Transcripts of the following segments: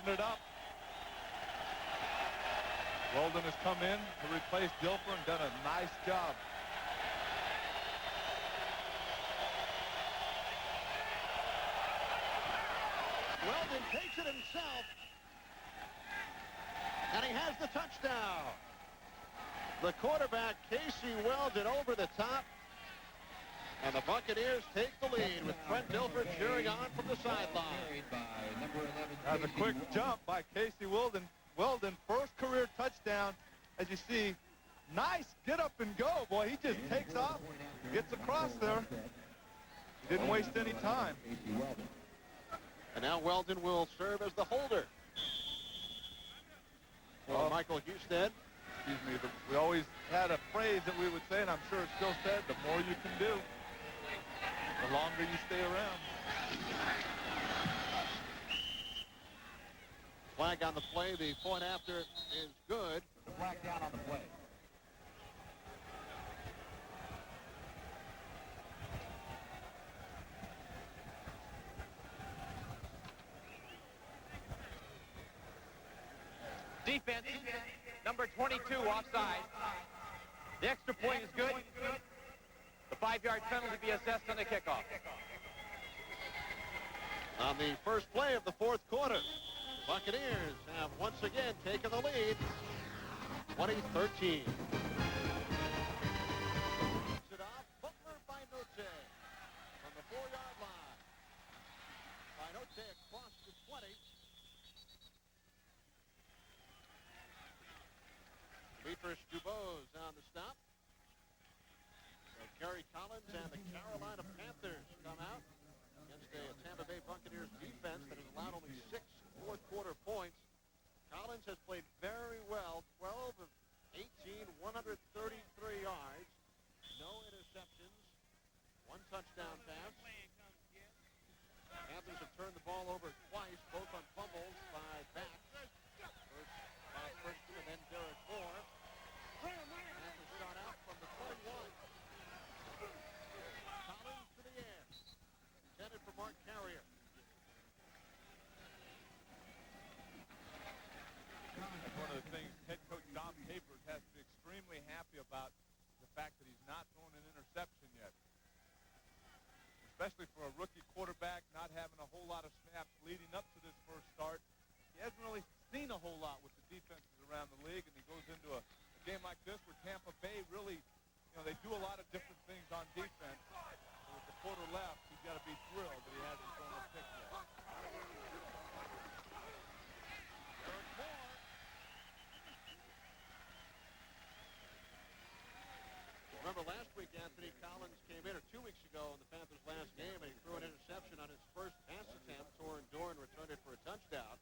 open it up. Weldon has come in to replace Dilfer and done a nice job. Weldon takes it himself. And he has the touchdown. The quarterback, Casey Weldon, over the top. And the Buccaneers take the lead with Trent Dilfer cheering on from the sideline. That's a quick jump by Casey Weldon. Weldon, first career touchdown. As you see, nice get up and go. Boy, he just takes off, gets across there. He didn't waste any time. And now Weldon will serve as the holder. Well, Michael Husted. Excuse me, we always had a phrase that we would say, and I'm sure it's still said, the more you can do, the longer you stay around. Flag on the play. The point after is good. The flag down on the play. Defense, number 22, offside. The extra point is good. The 5-yard penalty to be assessed on the kickoff. On the first play of the fourth quarter, the Buccaneers have once again taken the lead, 2013. It off, Butler by Noche from the 4-yard line. By Noche across the 20. Demetrius Dubose on the stop. So Kerry Collins and the Carolina Panthers come out against a Tampa Bay Buccaneers defense that has allowed only 6 fourth-quarter points. Collins has played very well, 12 of 18, 133 yards, no interceptions, 1 touchdown pass. Panthers have turned the ball over twice, both on fumbles by backs. First by Princeton and then Derek Moore. Panthers start out from the 21. Collins to the air. Intended for Mark Carrier. That's one of the things head coach Dom Capers has to be extremely happy about, the fact that he's not thrown an interception yet. Especially for a rookie quarterback, not having a whole lot of snaps leading up to this first start. He hasn't really seen a whole lot with the defenses around the league, and he goes into a game like this where Tampa Bay really, they do a lot of different things on defense. So with the quarter left, he's got to be thrilled that he hasn't thrown a pick yet. Derek Moore. Remember last week, Anthony Collins came in, or 2 weeks ago in the Panthers' last game, and he threw an interception on his first pass attempt. Torrin Dorn returned it for a touchdown.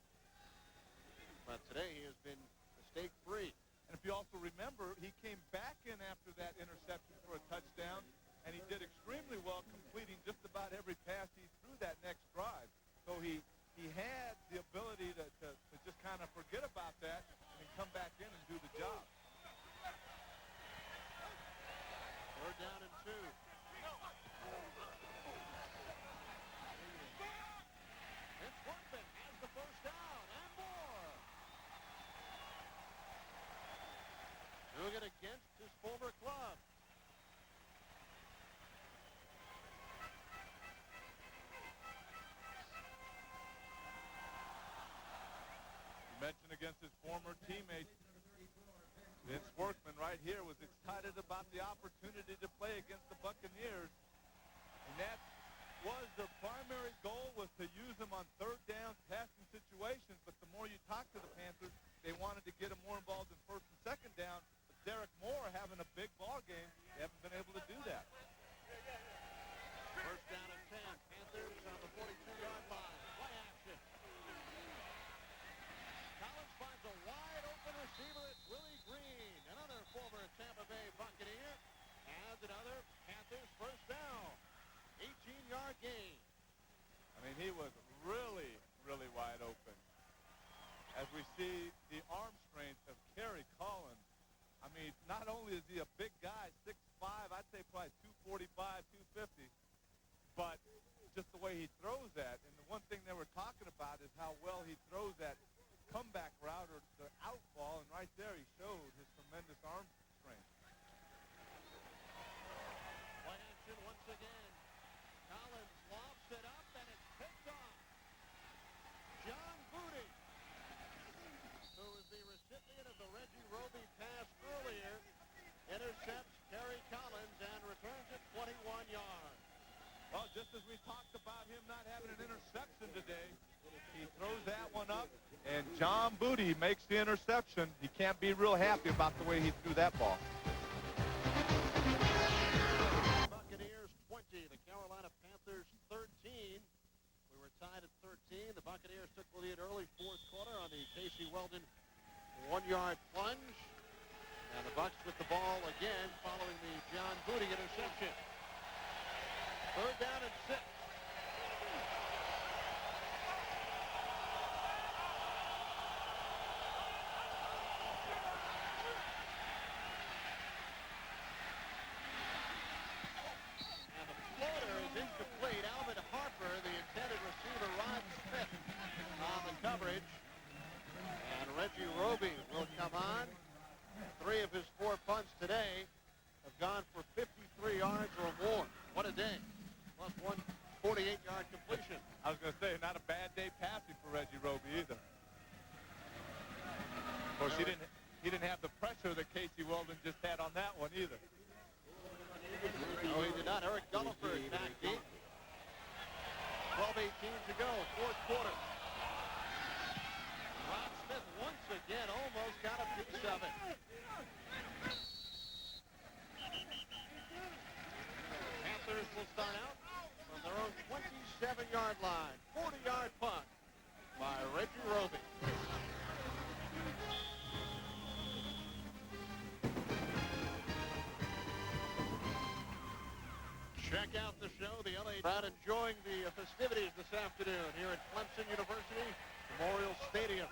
But today he has been mistake-free. And if you also remember, he came back in after that interception for a touchdown, and he did extremely well, completing just about every pass he threw that next drive. So he had the ability to just kind of forget about that and then come back in and do the job. 3rd down and 2. It's Workman has the first down and more. Doing it against his former club. You mentioned against his former teammate, Vince Workman right here was excited about the opportunity to play against the Buccaneers. And that was their primary goal, was to use him on 3rd downs, passing situations. But the more you talk to the Panthers, they wanted to get him more involved in 1st and 2nd down. But Derek Moore having a big ball game, they haven't been able to do that. 1st down and 10. Panthers on the 42-yard line. Play action. Collins finds a wide-open receiver. It's Willie Green, another former Tampa Bay Buccaneer. Adds another Panthers first down. 18-yard gain. I mean, he was really, really wide open. As we see the arm strength of Kerry Collins. I mean, not only is he a big guy, 6'5", I'd say probably 245, 250, but just the way he throws that. And the one thing they were talking about is how well he throws that just as we talked about him not having an interception today, he throws that one up, and John Booty makes the interception. He can't be real happy about the way he threw that ball. Buccaneers 20, the Carolina Panthers 13. We were tied at 13. The Buccaneers took the lead early fourth quarter on the Casey Weldon 1-yard plunge. And the Bucs with the ball again following the John Booty interception. Third down and 6. And the floater is incomplete. Alvin Harper, the intended receiver, Rod Smith on the coverage. And Reggie Roby will come on. 3 of his 4 punts today have gone for 53 yards or more. What a day. Plus 1 48-yard completion. I was going to say, not a bad day passing for Reggie Roby either. Of course, he didn't have the pressure that Casey Weldon just had on that one either. No, he did not. Eric Gulliford back deep. 12-18 to go, fourth quarter. Rod Smith once again almost got a piece of it. Panthers will start out from their own 27-yard line. 40-yard punt by Reggie Roby. Check out the show. The LA crowd enjoying the festivities this afternoon here at Clemson University Memorial Stadium.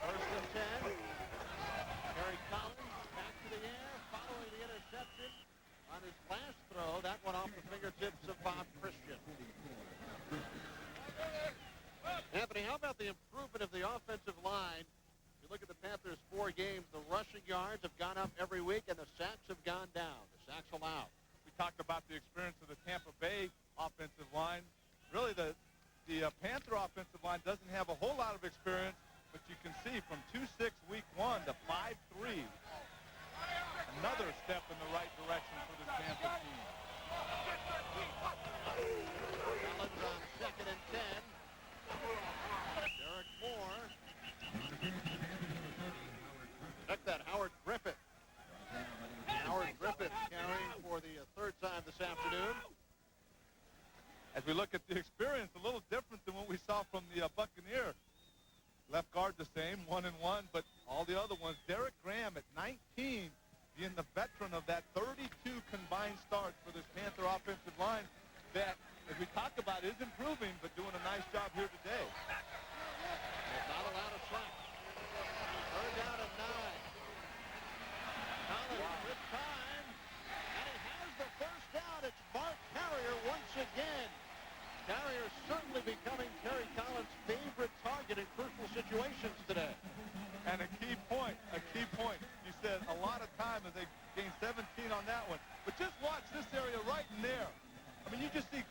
First and 10. Terry Collins back to the air following the interception on his last throw. That one off the fingertips of Bob Christian. Anthony, how about the improvement of the offensive line? If you look at the Panthers' 4 games, the rushing yards have gone up every week and the sacks have gone down. The sacks allowed. We talked about the experience of the Tampa Bay offensive line. Really, the Panther offensive line doesn't have a whole lot of experience, but you can see from 2-6 week 1 to 5-3, another step in the right direction for this Panther team. Collins on 2nd and 10. Derek Moore. Check that, Howard Griffith. Howard Griffith carrying for the 3rd time this afternoon. As we look at the experience, a little different than what we saw from the Buccaneers. Left guard the same, 1-1, but all the other ones. Derek Graham at 19, being the veteran of that 32 combined starts for this Panther offensive line that, as we talk about, is improving, but doing a nice job here today. Not allowed a sack. Third down and 9. Collins with time, and he has the first down. It's Mark Carrier once again. Carrier certainly becoming Terry Collins' favorite target in crucial situations today. And a key point. You said a lot of time as they gained 17 on that one. But just watch this area right in there. I mean, you just see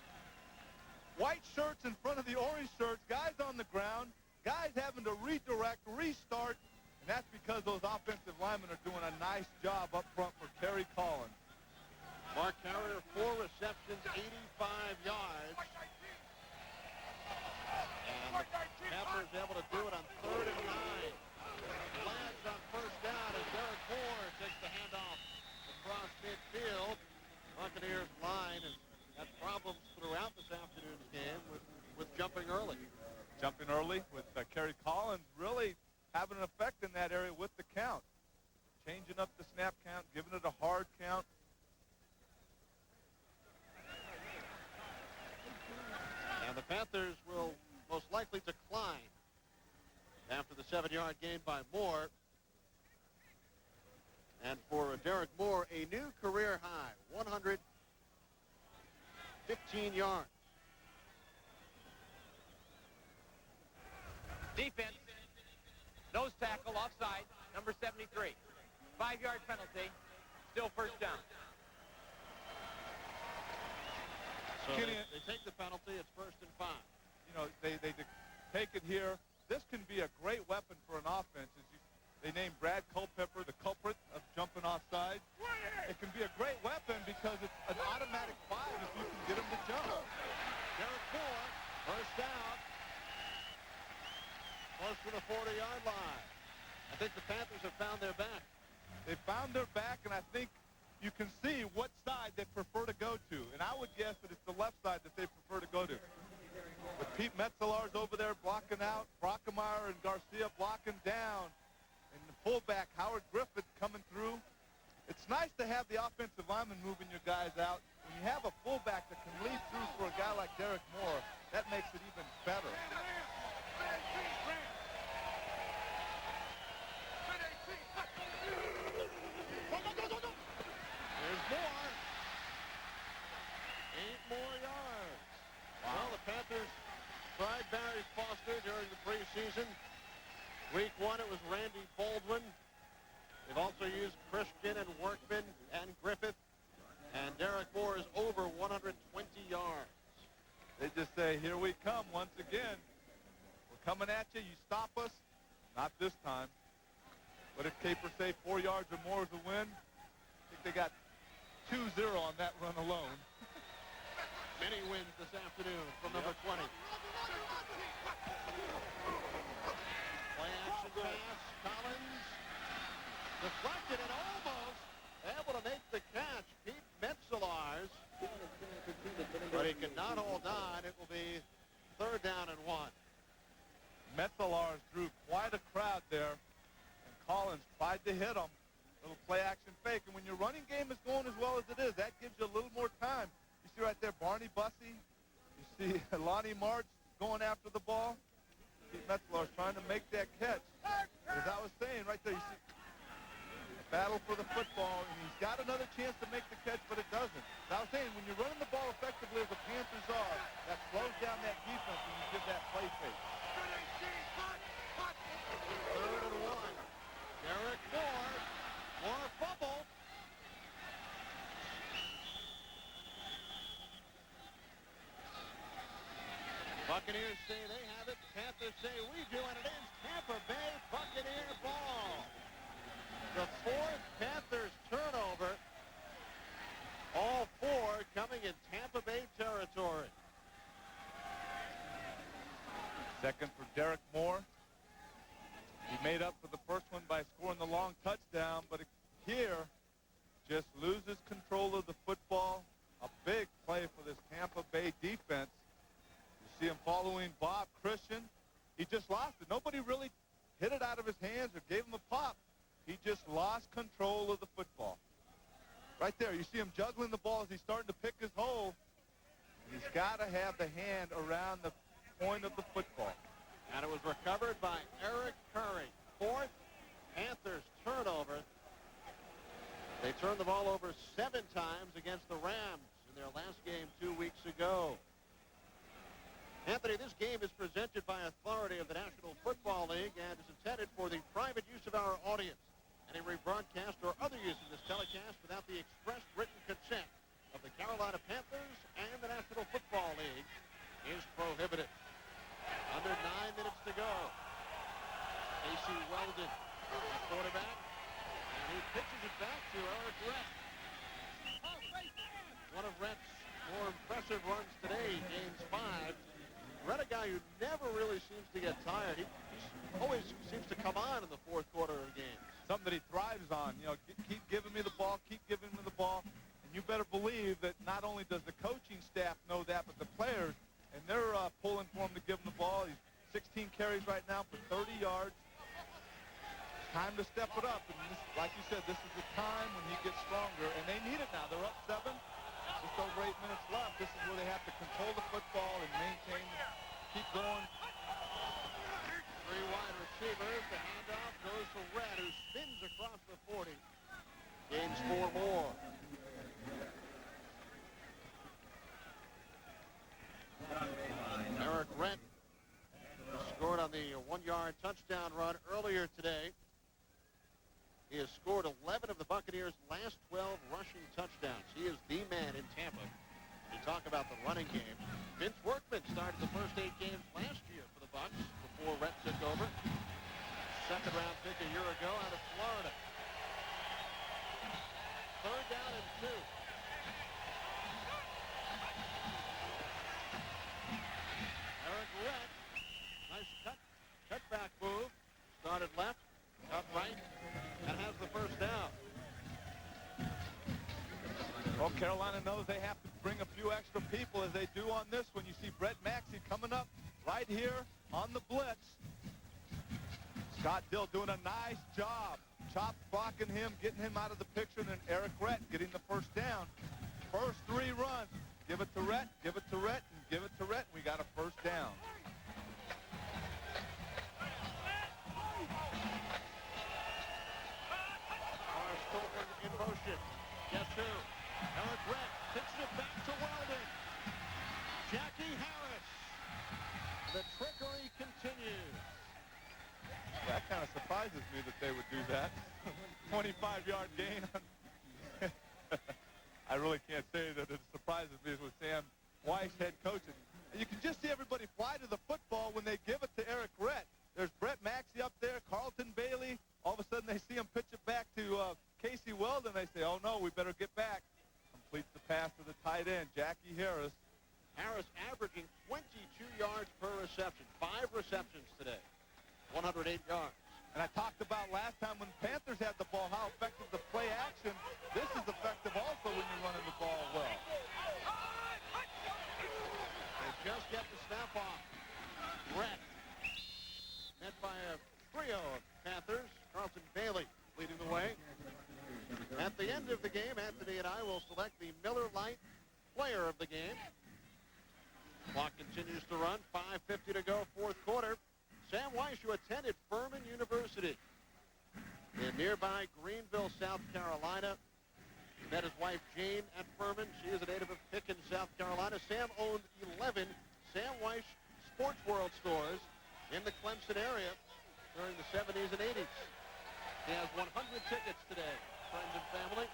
white shirts in front of the orange shirts, guys on the ground, guys having to redirect, restart, and that's because those offensive linemen are doing a nice job up front for Terry Collins. Mark Carrier, 4 receptions, 85 yards. And the Panthers able to do it on 3rd and 9. Flags on first down as Derek Moore takes the handoff across midfield. Buccaneers line has had problems throughout this afternoon's game with jumping early. Jumping early with Kerry Collins really having an effect in that area with the count. Changing up the snap count, giving it a hard count. And the Panthers will most likely decline after the 7-yard gain by Moore. And for Derek Moore, a new career high, 115 yards. Defense, nose tackle, offside, number 73. 5-yard penalty, still first down. So they take the penalty, it's 1st and 5. You know, they take it here. This can be a great weapon for an offense. They named Brad Culpepper the culprit of jumping offside. It can be a great weapon because it's an automatic 5 if you can get him to jump. Derek Moore, first down. Close to the 40-yard line. I think the Panthers have found their back. They found their back, and I think you can see what side they prefer to go to. And I would guess that it's the left side that they prefer to go to. But Pete Metzelar's over there blocking out. Brockemeyer and Garcia blocking down. And the fullback, Howard Griffith, coming through. It's nice to have the offensive lineman moving your guys out. When you have a fullback that can lead through for a guy like Derek Moore, that makes it even better. There's more. 8 more yards. Wow. Well, the Panthers tried Barry Foster during the preseason. Week 1, it was Randy Baldwin. They've also used Christian and Workman and Griffith. And Derek Moore is over 120 yards. They just say, here we come once again. We're coming at you. You stop us. Not this time. What did Caper say? 4 yards or more is a win. I think they got 2-0 on that run alone. Many wins this afternoon from number 20. Play action pass. Collins deflected and almost able to make the catch. Pete Metzelars. But he could not hold on. It will be 3rd down and 1. Metzelars drew quite a crowd there. And Collins tried to hit him. Little play action fake. And when your running game is going as well as it is, that gives you a little more time. You see right there Barney Bussey. You see Lonnie March going after the ball. Pete Metzelars trying to make that catch. As I was saying right there, you see a battle for the football, and he's got another chance to make the catch, but it doesn't. As I was saying, when you're running the ball effectively as the Panthers are, that slows down that defense when you give that play fake. 3rd and 1. Derek Moore. Moore fumble. Buccaneers say they have it. Panthers say we do, and it is Tampa Bay Buccaneer ball. The 4th Panthers turnover. All 4 coming in Tampa Bay territory. Second for Derek Moore. He made up for the first one by scoring the long touchdown, but here just loses control of the football. A big play for this Tampa Bay defense. You see him following Bob Christian. He just lost it. Nobody really hit it out of his hands or gave him a pop. He just lost control of the football. Right there, you see him juggling the ball as he's starting to pick his hole. He's got to have the hand around the point of the football. And it was recovered by Eric Curry. 4th Panthers turnover. They turned the ball over 7 times against the Rams in their last game 2 weeks ago. Anthony, this game is presented by authority of the National Football League and is intended for the private use of our audience. Any rebroadcast or other use of this telecast without the express written consent of the Carolina Panthers and the National Football League is prohibited. Under 9 minutes to go. Casey Weldon, the quarterback, and he pitches it back to Eric Rett. One of Rett's more impressive runs today, gains 5. Rett, a guy who never really seems to get tired. He always seems to come on in the 4th quarter of games. Something that he thrives on. You know, keep giving me the ball, keep giving me the ball. And you better believe that not only does the coaching staff know that, but the players, and they're pulling for him to give him the ball. He's 16 carries right now for 30 yards. It's time to step it up. And this, like you said, this is the time when he gets stronger. And they need it now. They're up 7. Just over 8 minutes left. This is where they have to control the football and maintain, keep going. 3 wide receivers. The handoff goes to Rett, who spins across the 40. Gains 4 more. Eric Rett scored on the 1-yard touchdown run earlier today. He has scored 11 of the Buccaneers' last 12 rushing touchdowns. He is the man in Tampa. You talk about the running game. Vince Workman started the first 8 games last year for the Bucs before Rett took over. 2nd-round pick think a year ago out of Florida. 3rd down and 2. Eric Rett, nice cutback move. Started left, up right, and has the first down. Well, Carolina knows they have to bring a few extra people as they do on this one. You see Brett Maxey coming up right here on the blitz. Scott Dill doing a nice job. Chop blocking him, getting him out of the picture, and then Eric Rett getting the first down. First 3 runs. Give it to Rett, give it to Rett, and give it to Rett. We got a first down. In motion. Guess who? Eric Rett pitches it back to Weldon. Jackie Harris. The trickery continues. That kind of surprises me that they would do that. 25-yard gain. I really can't say that it surprises me with Sam Weiss head coaching. And you can just see everybody fly to the football when they give it to Eric Rett. There's Brett Maxey up there, Carlton Bailey. All of a sudden they see him pitch it back to Casey Weldon. They say, oh, no, we better get back. Completes the pass to the tight end, Jackie Harris. Harris averaging 22 yards per reception. 5 receptions today. 108 yards. And I talked about last time when Panthers had the ball, how effective the play action. This is effective also when you're running the ball well. They just get the snap off. Rett. Met by a trio of Panthers. Carlton Bailey leading the way. At the end of the game, Anthony and I will select the Miller Lite player of the game. Clock continues to run. 5:50 to go, 4th quarter. Sam Weiss, who attended Furman University in nearby Greenville, South Carolina. He met his wife, Jane, at Furman. She is a native of Pickens, South Carolina. Sam owned 11 Sam Weiss Sports World stores in the Clemson area during the 70s and 80s. He has 100 tickets today, friends and family.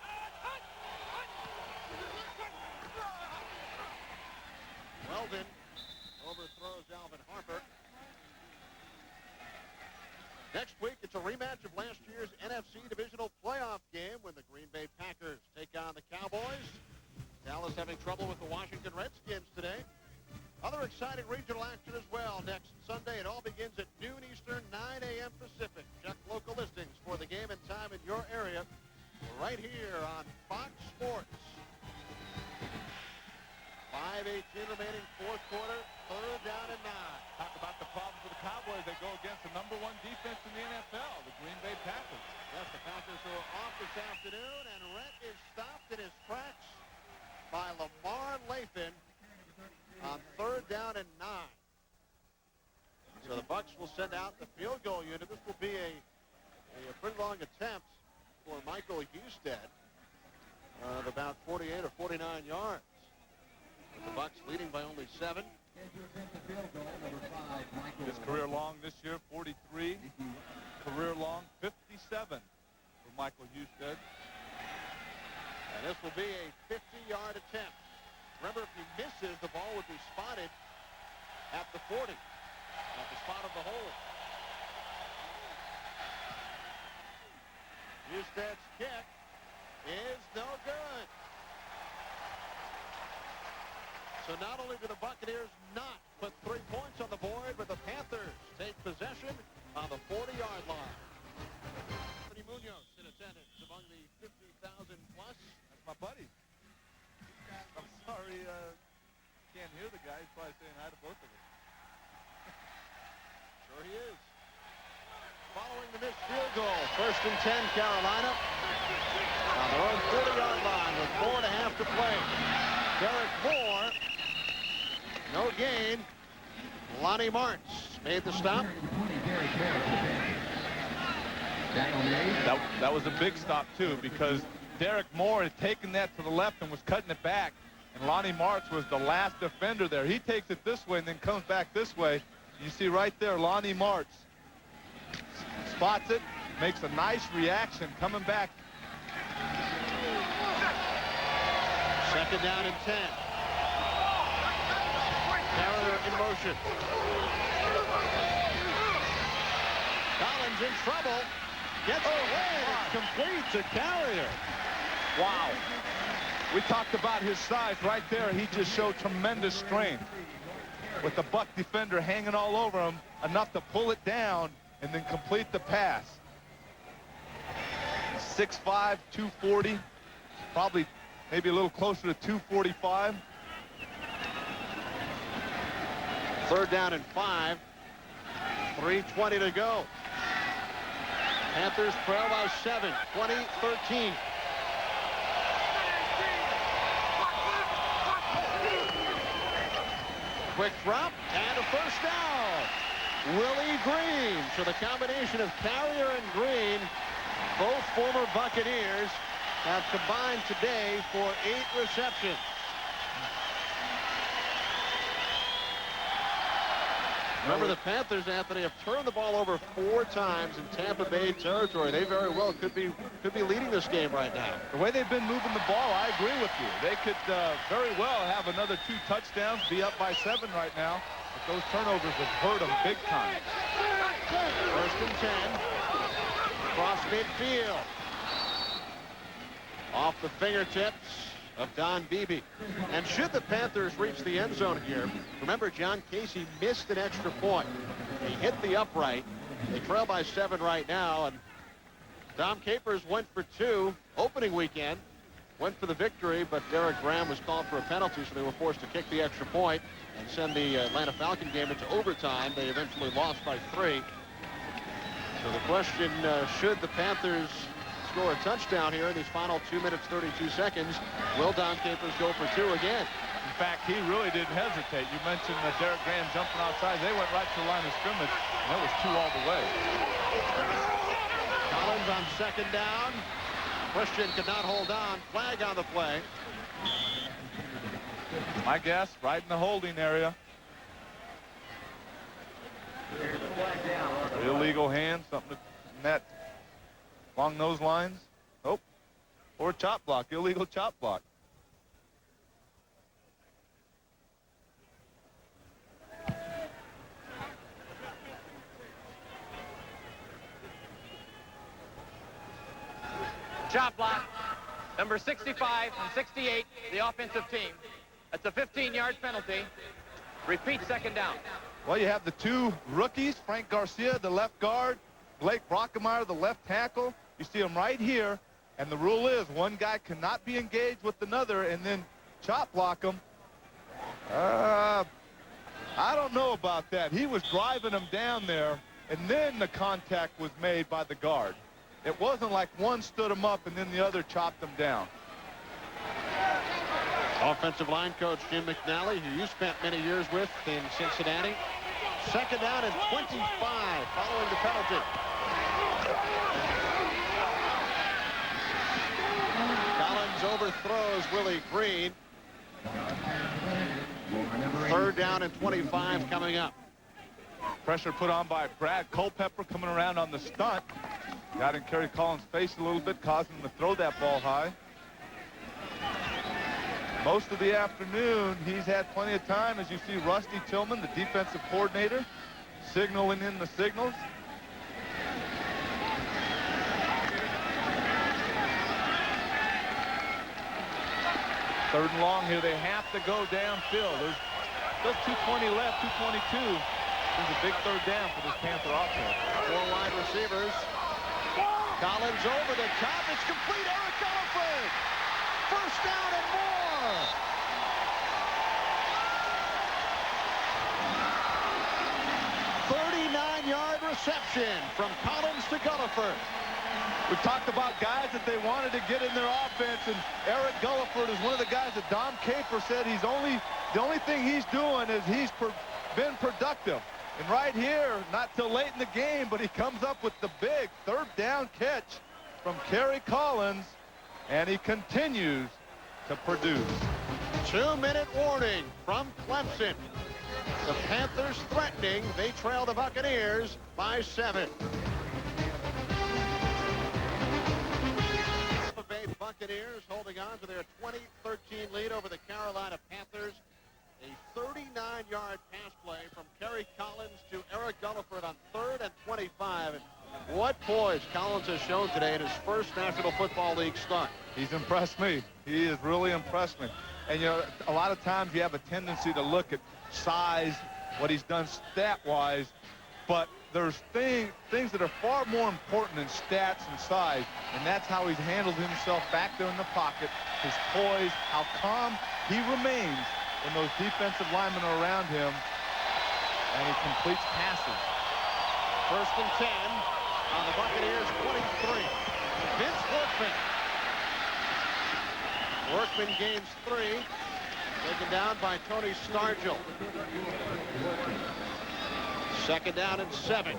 Weldon overthrows Alvin Harper. Next week, it's a rematch of last year's NFC Divisional Playoff game when the Green Bay Packers take on the Cowboys. Dallas having trouble with the Washington Redskins today. Other exciting regional action as well next Sunday. It all begins at noon Eastern, 9 a.m. Pacific. Check local listings for the game and time in your area right here on Fox Sports. 5:18 remaining, 4th quarter, 3rd down and 9. Talk about the problems with the Cowboys. They go against the #1 defense in the NFL, the Green Bay Packers. Yes, the Packers are off this afternoon, and Rett is stopped in his tracks by Lamar Lathan on 3rd down and 9. So the Bucs will send out the field goal unit. This will be a pretty long attempt for Michael Husted of about 48 or 49 yards. With the Bucs leading by only 7. His career long this year, 43. Career long, 57 for Michael Husted. And this will be a 50-yard attempt. Remember, if he misses, the ball would be spotted at the 40, at the spot of the hole. Husted's kick is no good. So not only do the Buccaneers not put 3 points on the board, but the Panthers take possession on the 40-yard line. Anthony Munoz in attendance among the 50,000 plus. That's my buddy. I'm sorry, can't hear the guy. He's probably saying hi to both of us. Sure he is. Following the missed field goal, 1st and 10, Carolina. On their own 40-yard line with 4.5 to play. Derek Moore, no gain. Lonnie Martz made the stop. That was a big stop, too, because Derek Moore had taken that to the left and was cutting it back. And Lonnie Martz was the last defender there. He takes it this way and then comes back this way. You see right there, Lonnie Martz spots it, makes a nice reaction coming back. 2nd down and 10. Carrier in motion. Collins in trouble. Gets away. It's complete to Carrier. Wow. We talked about his size right there. He just showed tremendous strength with the Buck defender hanging all over him, enough to pull it down and then complete the pass. 6'5", 240, probably maybe a little closer to 245. 3rd down and 5. 3:20 to go. Panthers trail by 7, 20-13. Quick drop and a first down. Willie Green. So the combination of Carrier and Green, both former Buccaneers, have combined today for 8 receptions. Remember, the Panthers, Anthony, have turned the ball over 4 times in Tampa Bay territory. They very well could be leading this game right now. The way they've been moving the ball, I agree with you. They could very well have another 2 touchdowns, be up by 7 right now. But those turnovers have hurt them big time. 1st and 10. Cross midfield. Off the fingertips of Don Beebe. And should the Panthers reach the end zone here, remember John Casey missed an extra point. He hit the upright. They trail by 7 right now, and Dom Capers went for 2 opening weekend, went for the victory, but Derek Graham was called for a penalty, so they were forced to kick the extra point and send the Atlanta Falcon game into overtime. They eventually lost by 3. So the question, should the Panthers score a touchdown here in these final 2 minutes, 32 seconds, will Don Capers go for 2 again? In fact, he really didn't hesitate. You mentioned Derek Graham jumping outside. They went right to the line of scrimmage, and that was 2 all the way. Collins on 2nd down. Christian could not hold on. Flag on the play. My guess, right in the holding area. Illegal hand, something that along those lines. Nope. Or chop block, illegal chop block. Chop block. Number 65 and 68, the offensive team. That's a 15-yard penalty. Repeat 2nd down. Well, you have the 2 rookies, Frank Garcia, the left guard, Blake Brockemeyer, the left tackle. You see them right here, and the rule is one guy cannot be engaged with another and then chop block them. I don't know about that. He was driving them down there, and then the contact was made by the guard. It wasn't like one stood him up and then the other chopped him down. Offensive line coach Jim McNally, who you spent many years with in Cincinnati. 2nd down and 25 following the penalty. Collins overthrows Willie Green. 3rd down and 25 coming up. Pressure put on by Brad Culpepper coming around on the stunt. Got in Kerry Collins' face a little bit, causing him to throw that ball high. Most of the afternoon, he's had plenty of time, as you see Rusty Tillman, the defensive coordinator, signaling in the signals. Third and long here. They have to go downfield. There's just 2:20 left, 2:22. There's a big 3rd down for this Panther offense. 4 wide receivers. Collins over the top. It's complete. Eric Gulliford. 1st down and more. .39-yard reception from Collins to Gulliford. We talked about guys that they wanted to get in their offense, and Eric Gulliford is one of the guys that Dom Capers said the only thing he's doing is he's been productive. And right here, not till late in the game, but he comes up with the big 3rd down catch from Kerry Collins, and he continues to produce. 2-minute warning from Clemson. The Panthers threatening. They trail the Buccaneers by 7. Tampa Bay Buccaneers holding on to their 20-13 lead over the Carolina Panthers. A 39-yard pass play from Kerry Collins to Eric Gulliford on 3rd and 25. And what poise Collins has shown today in his first National Football League start. He's impressed me. He has really impressed me. And, you know, a lot of times you have a tendency to look at size, what he's done stat-wise, but there's things that are far more important than stats and size, and that's how he's handled himself back there in the pocket, his poise, how calm he remains when those defensive linemen are around him, and he completes passes. 1st and 10 on the Buccaneers 23. Vince Workman. Workman gains 3. Taken down by Tony Stargell. 2nd down and 7.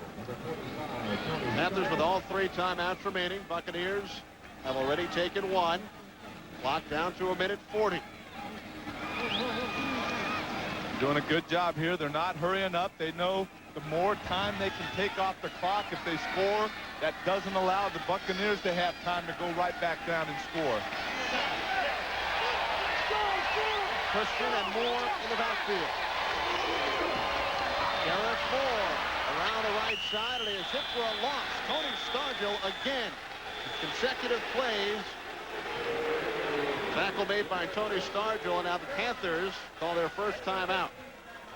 Panthers with all 3 timeouts remaining. Buccaneers have already taken 1. Clock down to 1:40. Doing a good job here. They're not hurrying up. They know the more time they can take off the clock if they score, that doesn't allow the Buccaneers to have time to go right back down and score. Christian and Moore in the backfield. Garrett Moore around the right side, and he is hit for a loss. Tony Stargell again. Consecutive plays. Tackle made by Tony Stargell, and now the Panthers call their first timeout.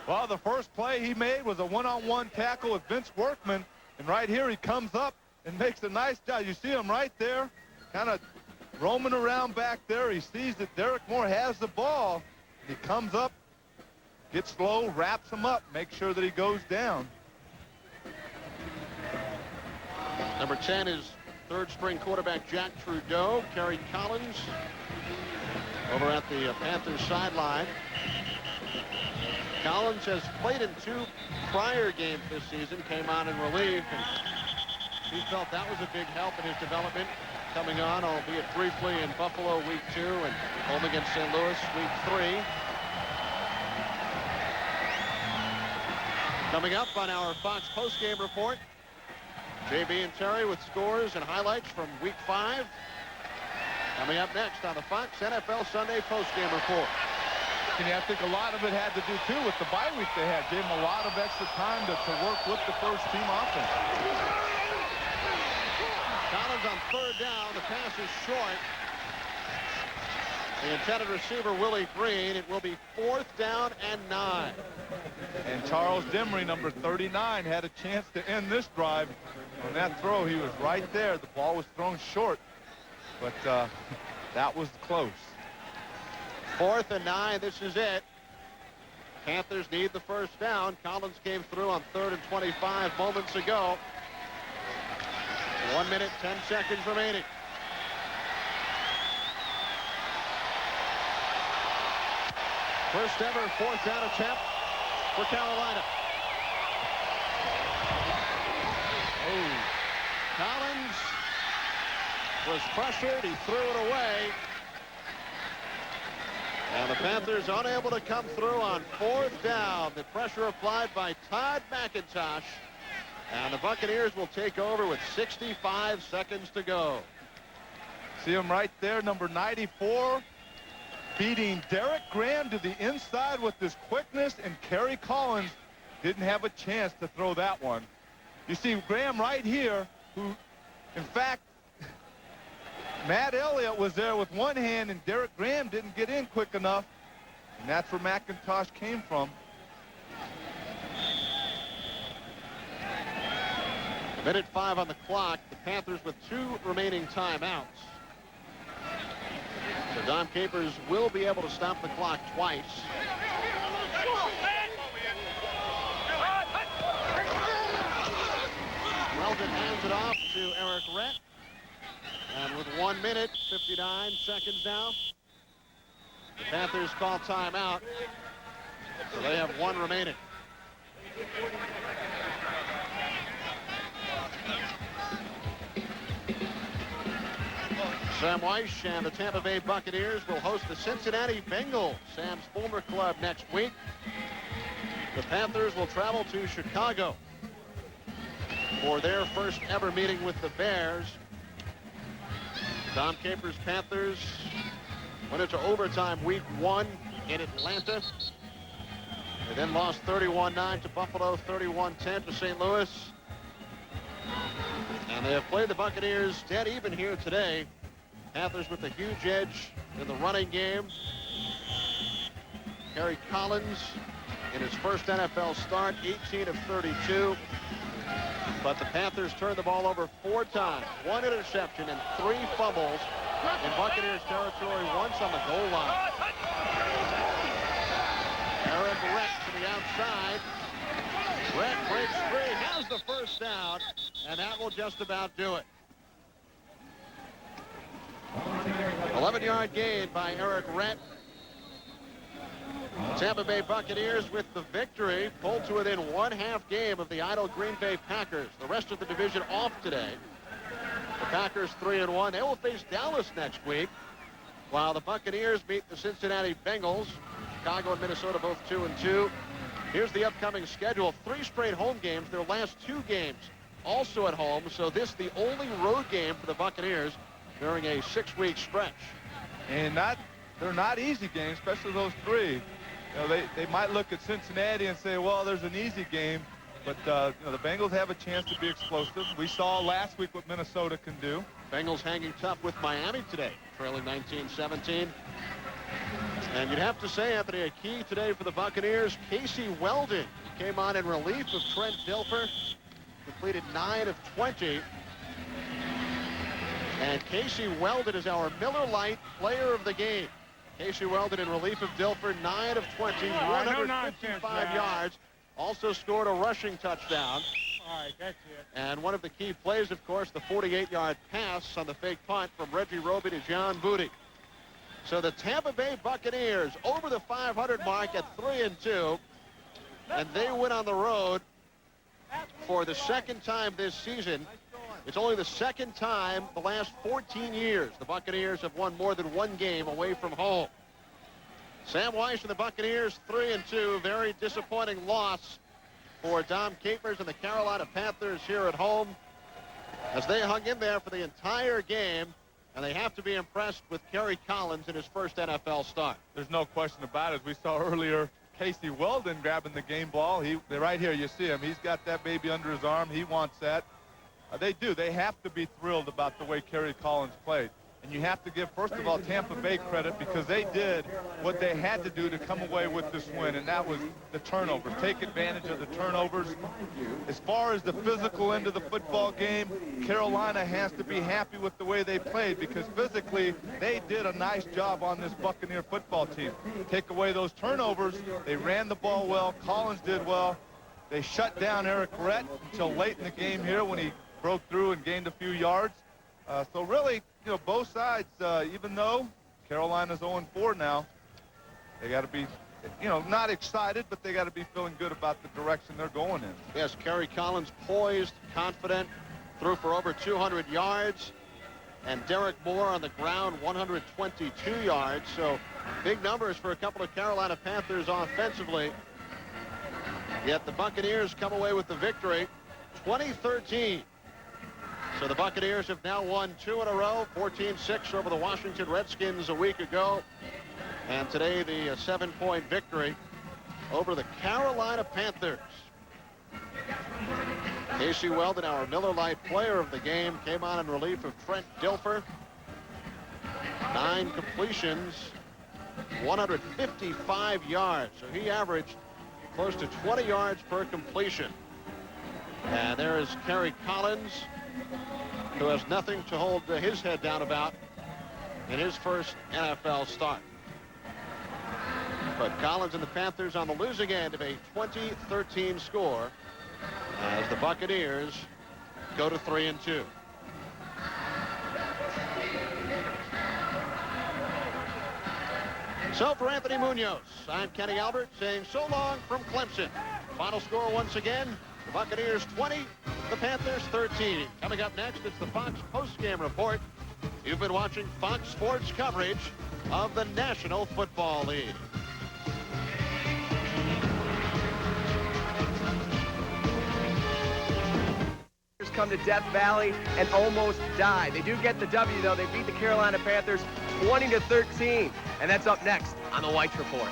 Well, the first play he made was a one-on-one tackle with Vince Workman, and right here he comes up and makes a nice job. You see him right there, kind of roaming around back there. He sees that Derek Moore has the ball. He comes up, gets slow, wraps him up, makes sure that he goes down. Number 10 is 3rd string quarterback Jack Trudeau. Kerry Collins over at the Panthers sideline. Collins has played in 2 prior games this season, came on in relief, and he felt that was a big help in his development, coming on, albeit briefly, in Buffalo week 2 and home against St. Louis week 3. Coming up on our Fox postgame report, JB and Terry with scores and highlights from week 5. Coming up next on the Fox NFL Sunday postgame report. And I think a lot of it had to do, too, with the bye week they had. Gave them a lot of extra time to work with the first-team offense. Collins on 3rd down. The pass is short. The intended receiver, Willie Green. It will be 4th down and 9. And Charles Demery, number 39, had a chance to end this drive. On that throw, he was right there. The ball was thrown short, but that was close. 4th and 9. This is it. Panthers need the first down. Collins came through on 3rd and 25 moments ago. 1 minute, 10 seconds remaining. First ever 4th down attempt for Carolina. Oh. Collins was pressured. He threw it away. And the Panthers unable to come through on 4th down. The pressure applied by Todd McIntosh. And the Buccaneers will take over with 65 seconds to go. See him right there, number 94, beating Derek Graham to the inside with his quickness, and Kerry Collins didn't have a chance to throw that one. You see Graham right here, who, in fact, Matt Elliott was there with one hand, and Derek Graham didn't get in quick enough, and that's where McIntosh came from. Minute 5 on the clock. The Panthers with 2 remaining timeouts. So Dom Capers will be able to stop the clock twice. Weldon hands it off to Eric Rett. And with 1 minute, 59 seconds now, the Panthers call timeout. So they have 1 remaining. Sam Weiss and the Tampa Bay Buccaneers will host the Cincinnati Bengals, Sam's former club, next week. The Panthers will travel to Chicago for their first ever meeting with the Bears. Dom Capers' Panthers went into overtime week 1 in Atlanta. They then lost 31-9 to Buffalo, 31-10 to St. Louis. And they have played the Buccaneers dead even here today. Panthers with a huge edge in the running game. Kerry Collins in his first NFL start, 18 of 32. But the Panthers turned the ball over 4 times, 1 interception and 3 fumbles in Buccaneers territory, once on the goal line. Eric Rett to the outside. Rett breaks free, has the first down, and that will just about do it. 11-yard gain by Eric Rett. Tampa Bay Buccaneers with the victory, pulled to within 1/2 game of the idle Green Bay Packers. The rest of the division off today. The Packers 3-1. They will face Dallas next week, while the Buccaneers meet the Cincinnati Bengals. Chicago and Minnesota both 2-2. Here's the upcoming schedule. 3 straight home games. Their last 2 games also at home. So this the only road game for the Buccaneers during a 6-week stretch. And they're not easy games, especially those 3. You know, they might look at Cincinnati and say, well, there's an easy game. But you know, the Bengals have a chance to be explosive. We saw last week what Minnesota can do. Bengals hanging tough with Miami today, trailing 19-17. And you'd have to say, Anthony, a key today for the Buccaneers, Casey Weldon. He came on in relief of Trent Dilfer, completed 9 of 20. And Casey Weldon is our Miller Lite player of the game. Casey Weldon in relief of Dilfer, 9 of 20, 155 yards. Also scored a rushing touchdown. All right, that's it. And one of the key plays, of course, the 48-yard pass on the fake punt from Reggie Roby to John Booty. So the Tampa Bay Buccaneers over the 500 mark at 3-2. And they win on the road for the second time this season. It's only the second time the last 14 years the Buccaneers have won more than 1 game away from home. Sam Weiss and the Buccaneers 3-2. Very disappointing loss for Dom Capers and the Carolina Panthers here at home, as they hung in there for the entire game, and they have to be impressed with Kerry Collins in his first NFL start. There's no question about it. We saw earlier Casey Weldon grabbing the game ball. Right here, you see him. He's got that baby under his arm. He wants that. They do. They have to be thrilled about the way Kerry Collins played. And you have to give, first of all, Tampa Bay credit, because they did what they had to do to come away with this win, and that was the turnovers. Take advantage of the turnovers. As far as the physical end of the football game, Carolina has to be happy with the way they played, because physically they did a nice job on this Buccaneer football team. Take away those turnovers. They ran the ball well. Collins did well. They shut down Eric Rett until late in the game here when he broke through and gained a few yards. So really, you know, both sides, even though Carolina's 0-4 now, they got to be, you know, not excited, but they got to be feeling good about the direction they're going in. Yes, Kerry Collins poised, confident, threw for over 200 yards. And Derek Moore on the ground, 122 yards. So big numbers for a couple of Carolina Panthers offensively. Yet the Buccaneers come away with the victory, 2013. So the Buccaneers have now won 2 in a row, 14-6 over the Washington Redskins a week ago. And today the 7-point victory over the Carolina Panthers. Casey Weldon, our Miller Lite player of the game, came on in relief of Trent Dilfer. 9 completions, 155 yards. So he averaged close to 20 yards per completion. And there is Kerry Collins, who has nothing to hold his head down about in his first NFL start. But Collins and the Panthers on the losing end of a 2013 score as the Buccaneers go to 3-2. So for Anthony Munoz, I'm Kenny Albert saying so long from Clemson. Final score once again, the Buccaneers 20, the Panthers 13. Coming up next, it's the Fox postgame report. You've been watching Fox Sports coverage of the National Football League. Come to Death Valley and almost die. They do get the W, though. They beat the Carolina Panthers 20-13. And that's up next on the Whites Report.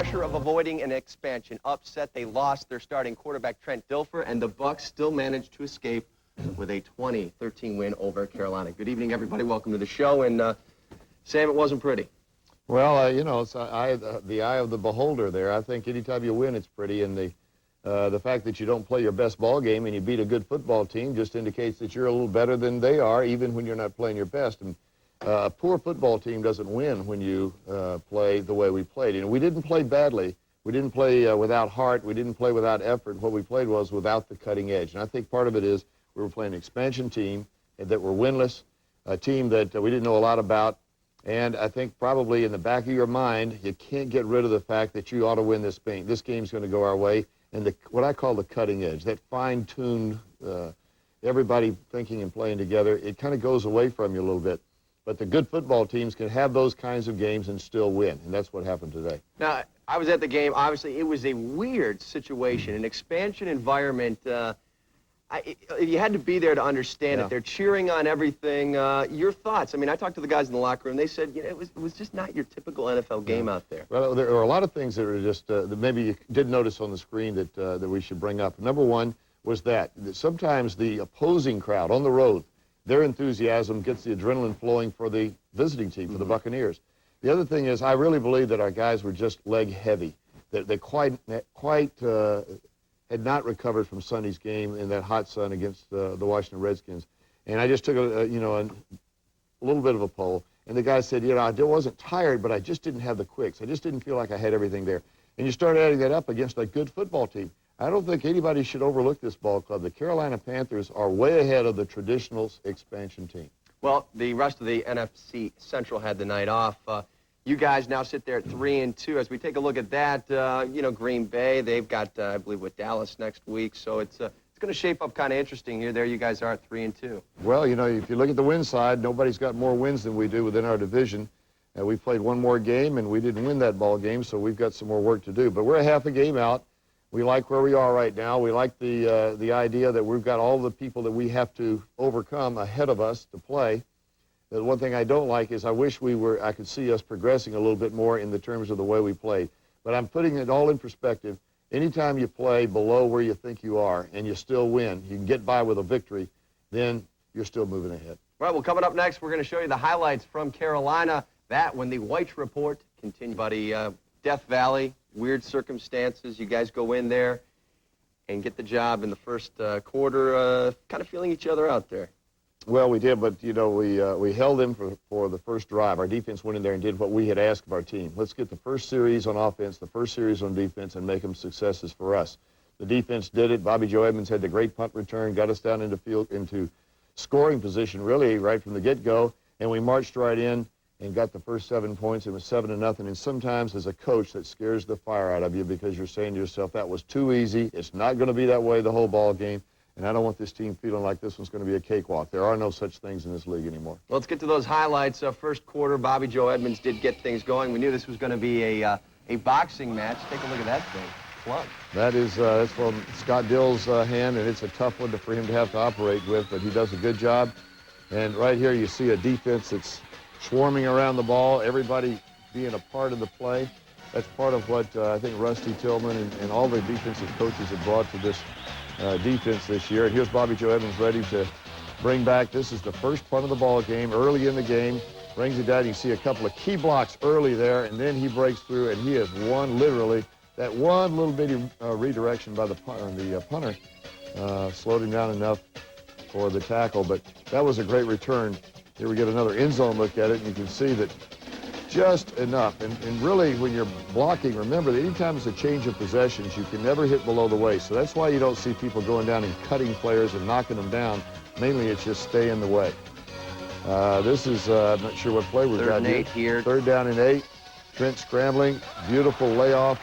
pressure of avoiding an expansion upset, they lost their starting quarterback Trent Dilfer, and the Bucs still managed to escape with a 20-13 win over Carolina. Good evening, everybody. Welcome to the show. And Sam, it wasn't pretty. Well, you know, it's the eye of the beholder there. I think anytime you win, it's pretty, and the fact that you don't play your best ball game and you beat a good football team just indicates that you're a little better than they are, even when you're not playing your best. And a poor football team doesn't win when you play the way we played. And we didn't play badly. We didn't play without heart. We didn't play without effort. What we played was without the cutting edge. And I think part of it is we were playing an expansion team that were winless, a team that we didn't know a lot about. And I think probably in the back of your mind, you can't get rid of the fact that you ought to win this game. This game's going to go our way. And what I call the cutting edge, that fine-tuned, everybody thinking and playing together, it kind of goes away from you a little bit. But the good football teams can have those kinds of games and still win, and that's what happened today. Now, I was at the game. Obviously, it was a weird situation, an expansion environment. You had to be there to understand it. They're cheering on everything. Your thoughts? I mean, I talked to the guys in the locker room. They said, you know, it was just not your typical NFL game out there. Well, there are a lot of things that are just that maybe you did notice on the screen that we should bring up. Number one was that sometimes the opposing crowd on the road, their enthusiasm gets the adrenaline flowing for the visiting team, for the Buccaneers. The other thing is I really believe that our guys were just leg heavy. That they quite had not recovered from Sunday's game in that hot sun against the Washington Redskins. And I just took a little bit of a poll, and the guy said, you know, I wasn't tired, but I just didn't have the quicks. I just didn't feel like I had everything there. And you start adding that up against a good football team. I don't think anybody should overlook this ball club. The Carolina Panthers are way ahead of the traditional expansion team. Well, the rest of the NFC Central had the night off. You guys now sit there at 3-2. As we take a look at that, you know, Green Bay, they've got, I believe, with Dallas next week. So it's going to shape up kind of interesting here. There you guys are at 3-2. Well, you know, if you look at the win side, nobody's got more wins than we do within our division. We played one more game, and we didn't win that ball game, so we've got some more work to do. But we're a half a game out. We like where we are right now. We like the idea that we've got all the people that we have to overcome ahead of us to play. The one thing I don't like is I wish I could see us progressing a little bit more in the terms of the way we played. But I'm putting it all in perspective. Anytime you play below where you think you are and you still win, you can get by with a victory, then you're still moving ahead. All right, well, coming up next, we're going to show you the highlights from Carolina. That when the White Report continues. Buddy, Death Valley, weird circumstances. You guys go in there and get the job in the first quarter, kind of feeling each other out there. Well, we did, but, you know, we held them for the first drive. Our defense went in there and did what we had asked of our team. Let's get the first series on offense, the first series on defense, and make them successes for us. The defense did it. Bobby Joe Edmonds had the great punt return, got us down into scoring position, really, right from the get-go, and we marched right in and got the first 7 points. It was 7-0, and sometimes as a coach that scares the fire out of you because you're saying to yourself, that was too easy. It's not going to be that way the whole ball game. And I don't want this team feeling like this one's going to be a cakewalk. There are no such things in this league anymore. Well, let's get to those highlights. First quarter, Bobby Joe Edmonds did get things going. We knew this was going to be a boxing match. Take a look at that thing. Plug. That is that's from Scott Dill's hand, and it's a tough one for him to have to operate with, but he does a good job. And right here you see a defense that's swarming around the ball, everybody being a part of the play. That's part of what I think Rusty Tillman and all the defensive coaches have brought to this defense this year. And here's Bobby Joe Edmonds ready to bring back. This is the first punt of the ball game, early in the game. Brings it down. You see a couple of key blocks early there, and then he breaks through, and he has won literally. That one little bitty redirection by the punter slowed him down enough for the tackle, but that was a great return. Here we get another end zone look at it, and you can see that just enough. And really, when you're blocking, remember that anytime there's a change of possessions, you can never hit below the waist. So that's why you don't see people going down and cutting players and knocking them down. Mainly, it's just stay in the way. This is, I'm not sure what play we've got here. 3rd down and 8. Trent scrambling. Beautiful layoff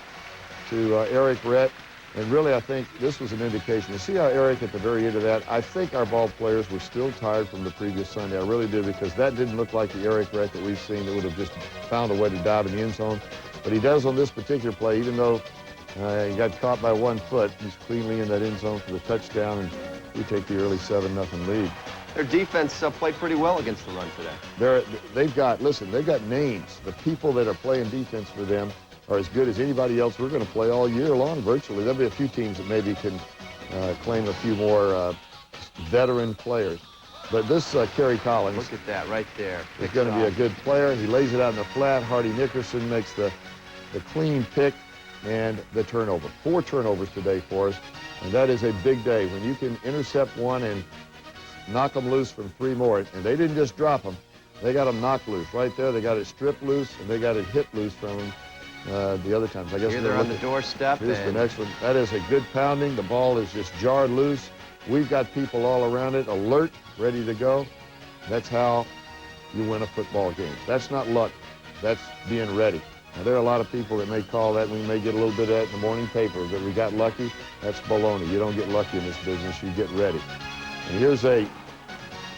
to Eric Rhett. And really, I think this was an indication. You see how Eric at the very end of that, I think our ball players were still tired from the previous Sunday. I really did, because that didn't look like the Eric Rhett that we've seen that would have just found a way to dive in the end zone. But he does on this particular play, even though he got caught by 1 foot. He's cleanly in that end zone for the touchdown, and we take the early 7-0 lead. Their defense played pretty well against the run today. They've got names. The people that are playing defense for them are as good as anybody else we're going to play all year long virtually. There'll be a few teams that maybe can claim a few more veteran players. But this Kerry Collins. Look at that right there. He's going to be a good player. He lays it out in the flat. Hardy Nickerson makes the clean pick and the turnover. 4 turnovers today for us, and that is a big day. When you can intercept one and knock them loose from 3 more, and they didn't just drop them. They got them knocked loose. Right there, they got it stripped loose, and they got it hit loose from them the other times. I guess here they're on the doorstep. Here's the next one. That is a good pounding. The ball is just jarred loose. We've got people all around it, alert, ready to go. That's how you win a football game. That's not luck. That's being ready. Now, there are a lot of people that may call that, we may get a little bit of that in the morning paper, that we got lucky. That's baloney. You don't get lucky in this business. You get ready. And here's a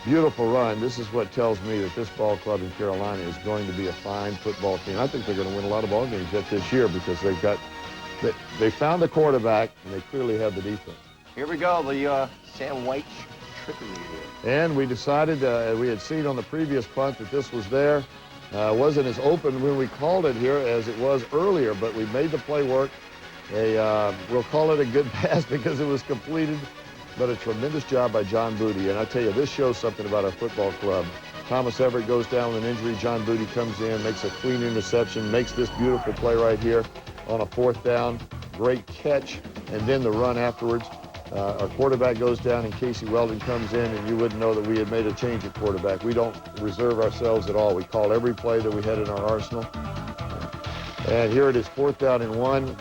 beautiful run. This is what tells me that this ball club in Carolina is going to be a fine football team. I think they're going to win a lot of ball games yet this year because they found the quarterback, and they clearly have the defense. Here we go, the Sam White trickery here. And we decided, we had seen on the previous punt that this was there. Wasn't as open when we called it here as it was earlier, but we made the play work. We'll call it a good pass because it was completed, but a tremendous job by John Booty. And I tell you, this shows something about our football club. Thomas Everett goes down with an injury. John Booty comes in, makes a clean interception, makes this beautiful play right here on a 4th down. Great catch, and then the run afterwards. Our quarterback goes down, and Casey Weldon comes in, and you wouldn't know that we had made a change at quarterback. We don't reserve ourselves at all. We call every play that we had in our arsenal. And here it is, 4th down and 1.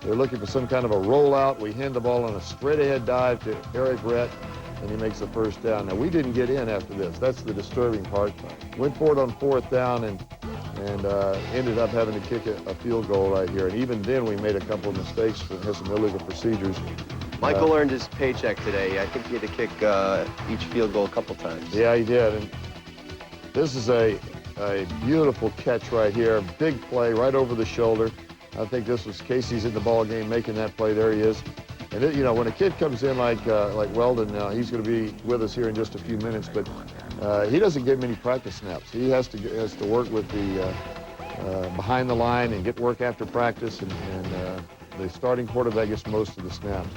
They're looking for some kind of a rollout. We hand the ball on a straight-ahead dive to Eric Brett, and he makes the 1st down. Now, we didn't get in after this. That's the disturbing part. Went for it on 4th down and ended up having to kick a field goal right here. And even then, we made a couple of mistakes and had some illegal procedures. Michael earned his paycheck today. I think he had to kick each field goal a couple times. Yeah, he did. And this is a beautiful catch right here. Big play right over the shoulder. I think this was Casey's in the ball game making that play. There he is. And you know, when a kid comes in like Weldon, he's going to be with us here in just a few minutes, but he doesn't get many practice snaps. He has to work with the behind the line and get work after practice, and the starting quarterback gets most of the snaps.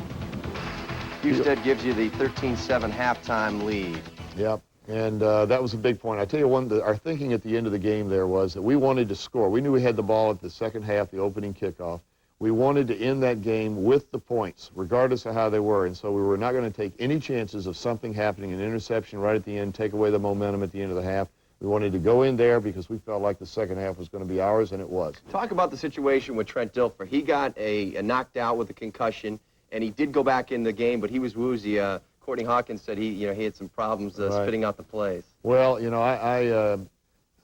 Husted gives you the 13-7 halftime lead. Yep, and that was a big point. I tell you our thinking at the end of the game there was that we wanted to score. We knew we had the ball at the second half, the opening kickoff. We wanted to end that game with the points, regardless of how they were, and so we were not going to take any chances of something happening, an interception right at the end, take away the momentum at the end of the half. We wanted to go in there because we felt like the second half was going to be ours, and it was. Talk about the situation with Trent Dilfer. He got a knocked out with a concussion, and he did go back in the game, but he was woozy. Courtney Hawkins said he had some problems spitting out the plays. Well, you know,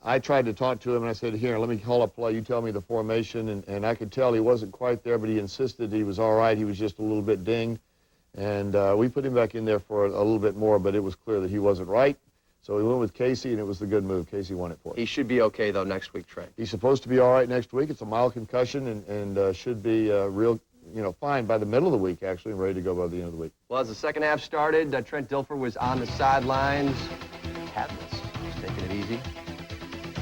I tried to talk to him, and I said, here, let me call a play. You tell me the formation, and I could tell he wasn't quite there, but he insisted he was all right. He was just a little bit dinged, and we put him back in there for a little bit more, but it was clear that he wasn't right. So we went with Casey, and it was the good move. Casey won it for us. He should be okay, though, next week, Trent. He's supposed to be all right next week. It's a mild concussion and should be real, fine by the middle of the week, actually, and ready to go by the end of the week. Well, as the second half started, Trent Dilfer was on the sidelines. Tablets, taking it easy.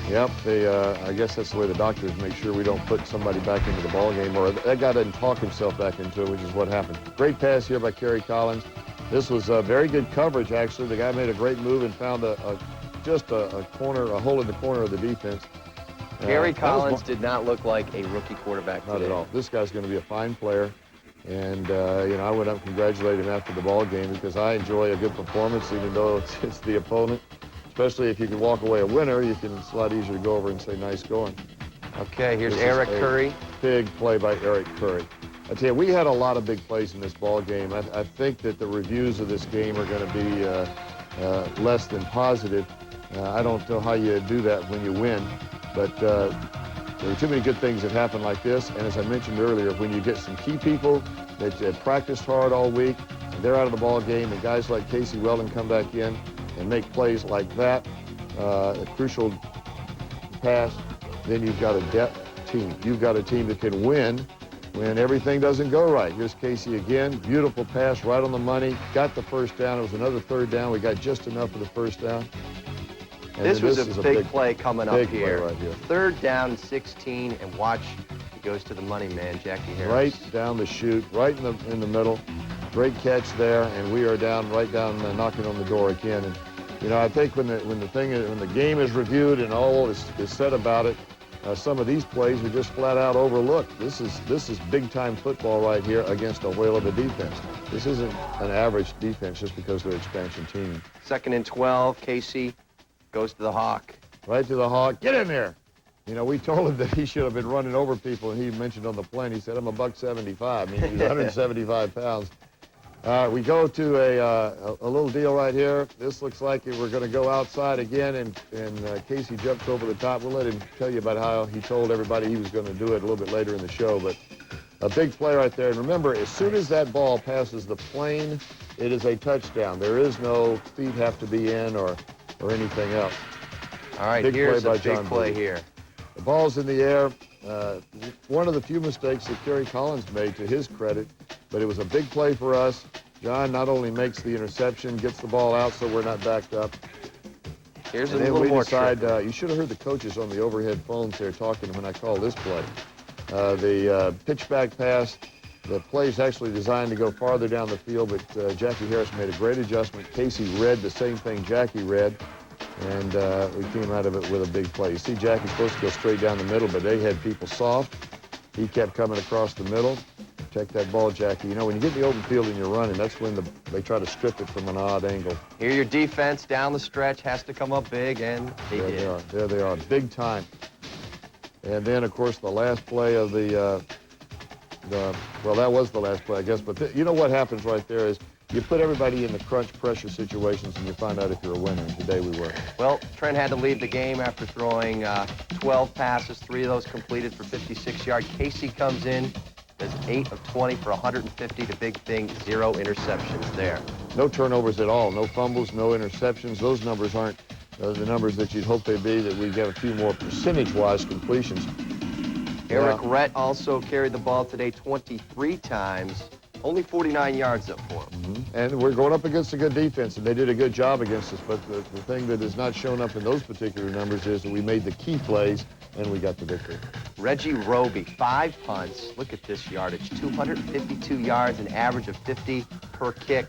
Yep, I guess that's the way the doctors make sure we don't put somebody back into the ball game, or that guy doesn't talk himself back into it, which is what happened. Great pass here by Kerry Collins. This was very good coverage, actually. The guy made a great move and found just a hole in the corner of the defense. Kerry Collins did not look like a rookie quarterback today. Not at all. This guy's going to be a fine player. And, I went up and congratulated him after the ball game because I enjoy a good performance, even though it's the opponent. Especially if you can walk away a winner, it's a lot easier to go over and say, nice going. Okay, here's Eric Curry. Big play by Eric Curry. I tell you, we had a lot of big plays in this ball game. I think that the reviews of this game are going to be less than positive. I don't know how you do that when you win, but there are too many good things that happen like this. And as I mentioned earlier, when you get some key people that had practiced hard all week, and they're out of the ball game, and guys like Casey Weldon come back in and make plays like that, a crucial pass, then you've got a depth team. You've got a team that can win when everything doesn't go right. Here's Casey again. Beautiful pass right on the money. Got the first down. It was another third down. We got just enough for the first down. And this was a big play coming up here. Right here. 3rd down and 16, and watch goes to the money man, Jackie Harris. Right down the chute, right in the middle. Great catch there, and we are right down knocking on the door again. And you know, I think when the game is reviewed and all is said about it, some of these plays are just flat out overlooked. This is big time football right here against a whale of a defense. This isn't an average defense just because they're expansion team. 2nd and 12. Casey goes to the Hawk. Right to the Hawk. Get in there. You know, we told him that he should have been running over people, and he mentioned on the plane, he said, I'm a $175. I mean, he's 175 pounds. We go to a little deal right here. This looks like we're going to go outside again, and Casey jumps over the top. We'll let him tell you about how he told everybody he was going to do it a little bit later in the show. But a big play right there. And remember, as soon as that ball passes the plane, it is a touchdown. There is no feet have to be in or anything else. All right, big here's play by a big John play Booty. here. The ball's in the air. One of the few mistakes that Kerry Collins made, to his credit, but it was a big play for us. John not only makes the interception, gets the ball out so we're not backed up. Here's a And then little we more decide, trick. you should have heard the coaches on the overhead phones there talking when I called this play. The pitch back pass, the play's actually designed to go farther down the field, but Jackie Harris made a great adjustment. Casey read the same thing Jackie read, and we came out of it with a big play. You see, Jackie's supposed to go straight down the middle, but they had people soft. He kept coming across the middle. Check that ball, Jackie. You know, when you get in the open field and you're running, that's when they try to strip it from an odd angle. Here your defense down the stretch has to come up big, and they There did. they are. There they are, big time. And then, of course, the last play of well, that was the last play, I guess. But you know what happens right there is you put everybody in the crunch pressure situations and you find out if you're a winner. And today we were. Well, Trent had to leave the game after throwing 12 passes, 3 of those completed for 56 yards. Casey comes in, does 8 of 20 for 150. The big thing, 0 interceptions there. No turnovers at all. No fumbles, no interceptions. Those numbers aren't the numbers that you'd hope they'd be, that we'd get a few more percentage-wise completions. Eric Rett also carried the ball today 23 times. Only 49 yards up for him. And we're going up against a good defense, and they did a good job against us. But the thing that has not shown up in those particular numbers is that we made the key plays, and we got the victory. Reggie Roby, 5 punts. Look at this yardage, 252 yards, an average of 50 per kick.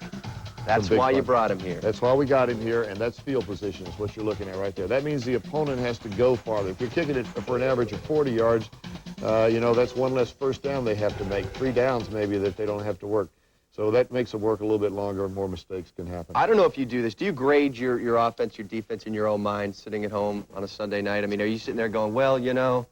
That's why you brought him here. That's why we got him here, and that's field position is what you're looking at right there. That means the opponent has to go farther. If you're kicking it for an average of 40 yards, you know, that's one less first down they have to make. 3 downs maybe that they don't have to work. So that makes it work a little bit longer and more mistakes can happen. I don't know if you do this. Do you grade your offense, your defense in your own mind sitting at home on a Sunday night? I mean, are you sitting there going, well, you know?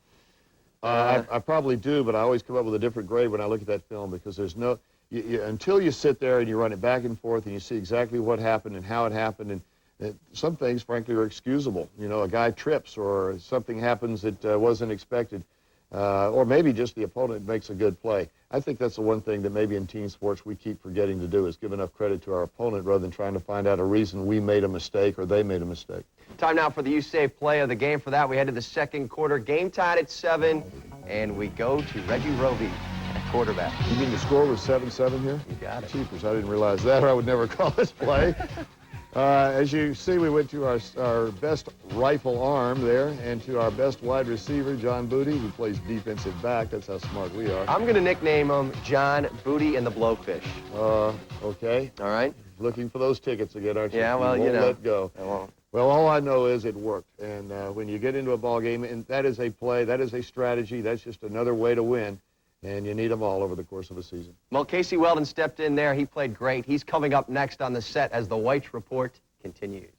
I probably do, but I always come up with a different grade when I look at that film because there's no, until you sit there and you run it back and forth and you see exactly what happened and how it happened, and some things, frankly, are excusable. You know, a guy trips or something happens that wasn't expected, or maybe just the opponent makes a good play. I think that's the one thing that maybe in team sports we keep forgetting to do is give enough credit to our opponent rather than trying to find out a reason we made a mistake or they made a mistake. Time now for the U-Save play of the game. For that, we head to the second quarter. Game tied at 7, and we go to Reggie Roby at quarterback. You mean the score was 7-7 here? You got it. Jeepers, I didn't realize that, or I would never call this play. As you see, we went to our best rifle arm there and to our best wide receiver, John Booty, who plays defensive back. That's how smart we are. I'm going to nickname him John Booty and the Blowfish. Okay. All right? Looking for those tickets again, aren't you? Yeah, well, you you won't know. let go. I won't. Well, all I know is it worked. And when you get into a ball game, and that is a play, that is a strategy, that's just another way to win. And you need them all over the course of a season. Well, Casey Weldon stepped in there. He played great. He's coming up next on the set as the White Report continues.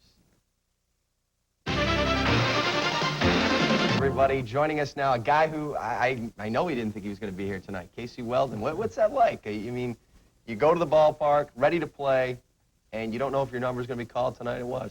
Everybody joining us now, a guy who I know he didn't think he was going to be here tonight, Casey Weldon. What's that like? I mean, you go to the ballpark, ready to play, and you don't know if your number's going to be called tonight. It was.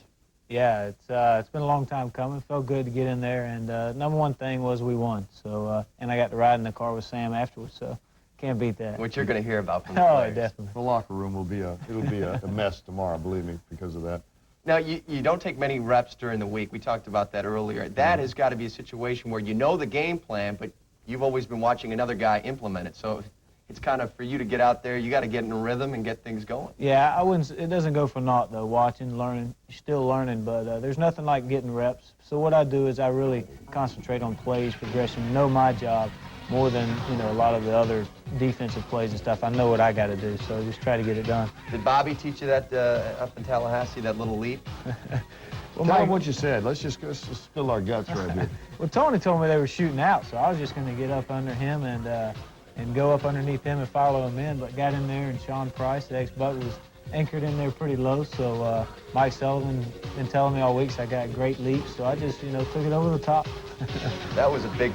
Yeah, it's been a long time coming. Felt good to get in there, and number one thing was we won. So, and I got to ride in the car with Sam afterwards, so can't beat that. Which you're going to hear about from the Oh, players. definitely. The locker room will be a mess tomorrow, believe me, because of that. Now, you don't take many reps during the week. We talked about that earlier. That has got to be a situation where you know the game plan, but you've always been watching another guy implement it. So it's kind of for you to get out there, you got to get in a rhythm and get things going. Yeah, it doesn't go for naught, though, watching, learning. You're still learning, but there's nothing like getting reps. So what I do is I really concentrate on plays, progression, know my job, more than, you know, a lot of the other defensive plays and stuff. I know what I got to do, so just try to get it done. Did Bobby teach you that up in Tallahassee, that little leap? Well, Tell him what you said. Let's just spill our guts right here. Well, Tony told me they were shooting out, so I was just going to get up under him and go up underneath him and follow him in, but got in there, and Sean Price, the ex-Buck, was anchored in there pretty low, so Mike Sullivan been telling me all week I got great leaps, so I just, you know, took it over the top. That was a big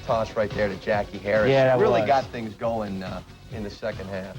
toss right there to Jackie Harris. Yeah, that really was. got things going in the second half.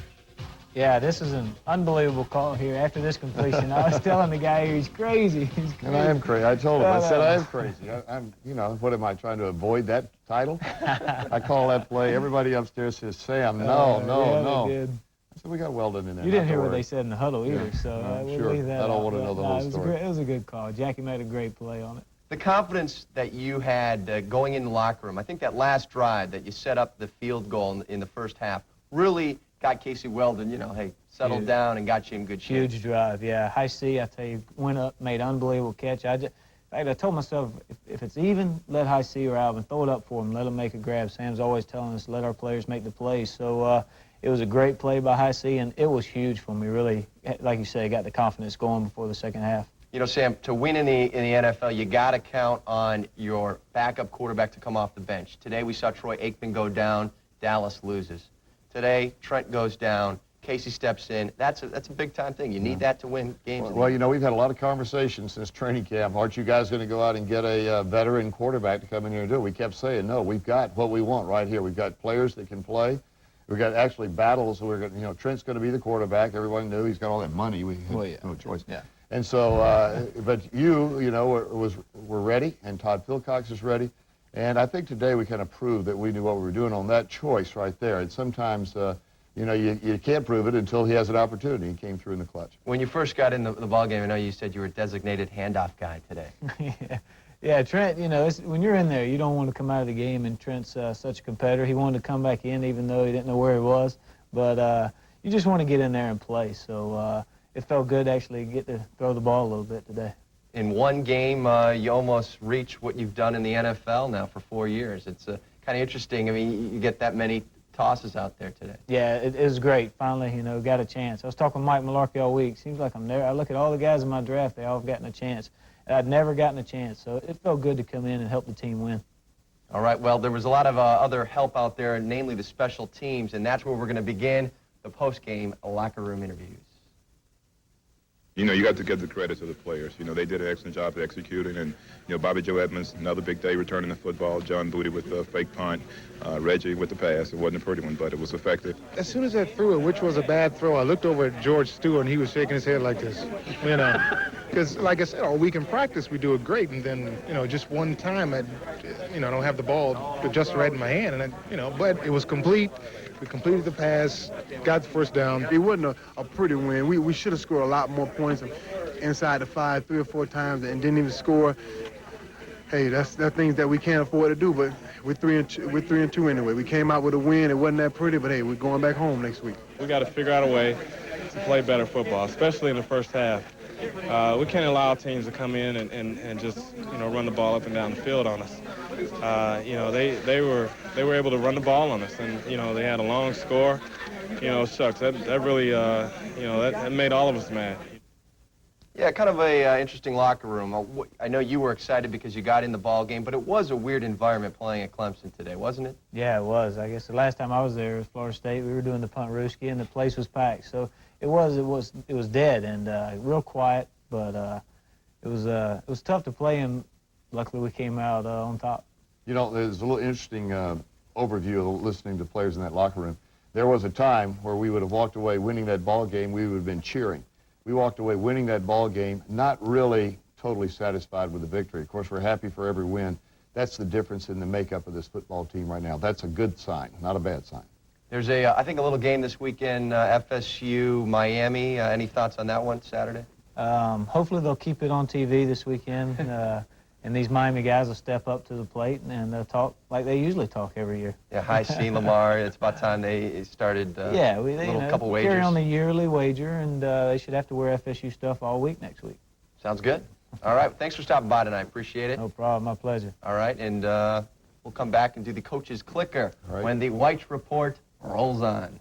Yeah, this is an unbelievable call here. After this completion, I was telling the guy here, he's crazy. He's crazy. And I am crazy. I told him. I said I am crazy. I'm, you know, what am I trying to avoid that title? I call that play. Everybody upstairs says, "Sam, no, no." They did. I said, we got Weldon in there. You didn't hear what they said in the huddle either, so we'll sure. leave that I don't out. want to know the whole story. It was a good call. Jackie made a great play on it. The confidence that you had going in the locker room, I think that last drive that you set up the field goal in the first half really got Casey Weldon, you know, hey, settled down and got you in good shape. Huge drive, yeah. High C, I tell you, went up, made an unbelievable catch. In fact, I told myself, if it's even, let High C or Alvin throw it up for him, let him make a grab. Sam's always telling us, let our players make the plays. So it was a great play by High C, and it was huge for me, really. Like you say, got the confidence going before the second half. You know, Sam, to win in the NFL, you got to count on your backup quarterback to come off the bench. Today we saw Troy Aikman go down, Dallas loses. Today, Trent goes down, Casey steps in. That's a big-time thing. You need that to win games. Well, you know, we've had a lot of conversations since training camp. Aren't you guys going to go out and get a veteran quarterback to come in here and do it? We kept saying, no, we've got what we want right here. We've got players that can play. We've got actually battles. We're going, you know, Trent's going to be the quarterback. Everyone knew he's got all that money. We had no choice. Yeah. And so, but you know, were ready, and Todd Philcox is ready. And I think today we kind of proved that we knew what we were doing on that choice right there. And sometimes, you know, you can't prove it until he has an opportunity. He came through in the clutch. When you first got in the ball game, I know you said you were a designated handoff guy today. Yeah, Trent, you know, when you're in there, you don't want to come out of the game, and Trent's such a competitor. He wanted to come back in even though he didn't know where he was. But you just want to get in there and play. So it felt good to actually get to throw the ball a little bit today. In one game, you almost reach what you've done in the NFL now for 4 years. It's kind of interesting. I mean, you get that many tosses out there today. Yeah, it was great. Finally, you know, got a chance. I was talking with Mike Mularkey all week. Seems like I'm there. I look at all the guys in my draft, they all have gotten a chance. I'd never gotten a chance, so it felt good to come in and help the team win. All right, well, there was a lot of other help out there, namely the special teams, and that's where we're going to begin the post-game locker room interviews. You know, you got to give the credit to the players. You know, they did an excellent job of executing. And, you know, Bobby Joe Edmonds, another big day returning the football. John Booty with the fake punt. Reggie with the pass. It wasn't a pretty one, but it was effective. As soon as I threw it, which was a bad throw, I looked over at George Stewart, and he was shaking his head like this, you know. Because, like I said, all week in practice, we do it great. And then, you know, just one time, I don't have the ball just right in my hand. And, but it was complete. We completed the pass, got the first down. It wasn't a pretty win. We should have scored a lot more points inside the 5 3 or 4 times and didn't even score. Hey, that's things that we can't afford to do, but we're 3-2 anyway. We came out with a win. It wasn't that pretty, but hey, we're going back home next week. We got to figure out a way to play better football, especially in the first half. We can't allow teams to come in and just, run the ball up and down the field on us. They were able to run the ball on us, and, they had a long score. Shucks, that really, that made all of us mad. Yeah, kind of a interesting locker room. I know you were excited because you got in the ball game, but it was a weird environment playing at Clemson today, wasn't it? Yeah, it was. I guess the last time I was there was Florida State. We were doing the punt rooski, and the place was packed. So it was dead and real quiet, but it was tough to play, and luckily we came out on top. There's a little interesting overview of listening to players in that locker room. There was a time where we would have walked away winning that ball game. We would have been cheering. We walked away winning that ball game, not really totally satisfied with the victory. Of course, we're happy for every win. That's the difference in the makeup of this football team right now. That's a good sign, not a bad sign. There's I think, a little game this weekend, FSU, Miami. Any thoughts on that one Saturday? Hopefully they'll keep it on TV this weekend, and these Miami guys will step up to the plate and they'll talk like they usually talk every year. Yeah, High C, Lamar. It's about time they started couple wagers. Carry on the yearly wager, and they should have to wear FSU stuff all week next week. Sounds good. All right, thanks for stopping by tonight. Appreciate it. No problem. My pleasure. All right, and We'll come back and do the coach's clicker when the White Report rolls on.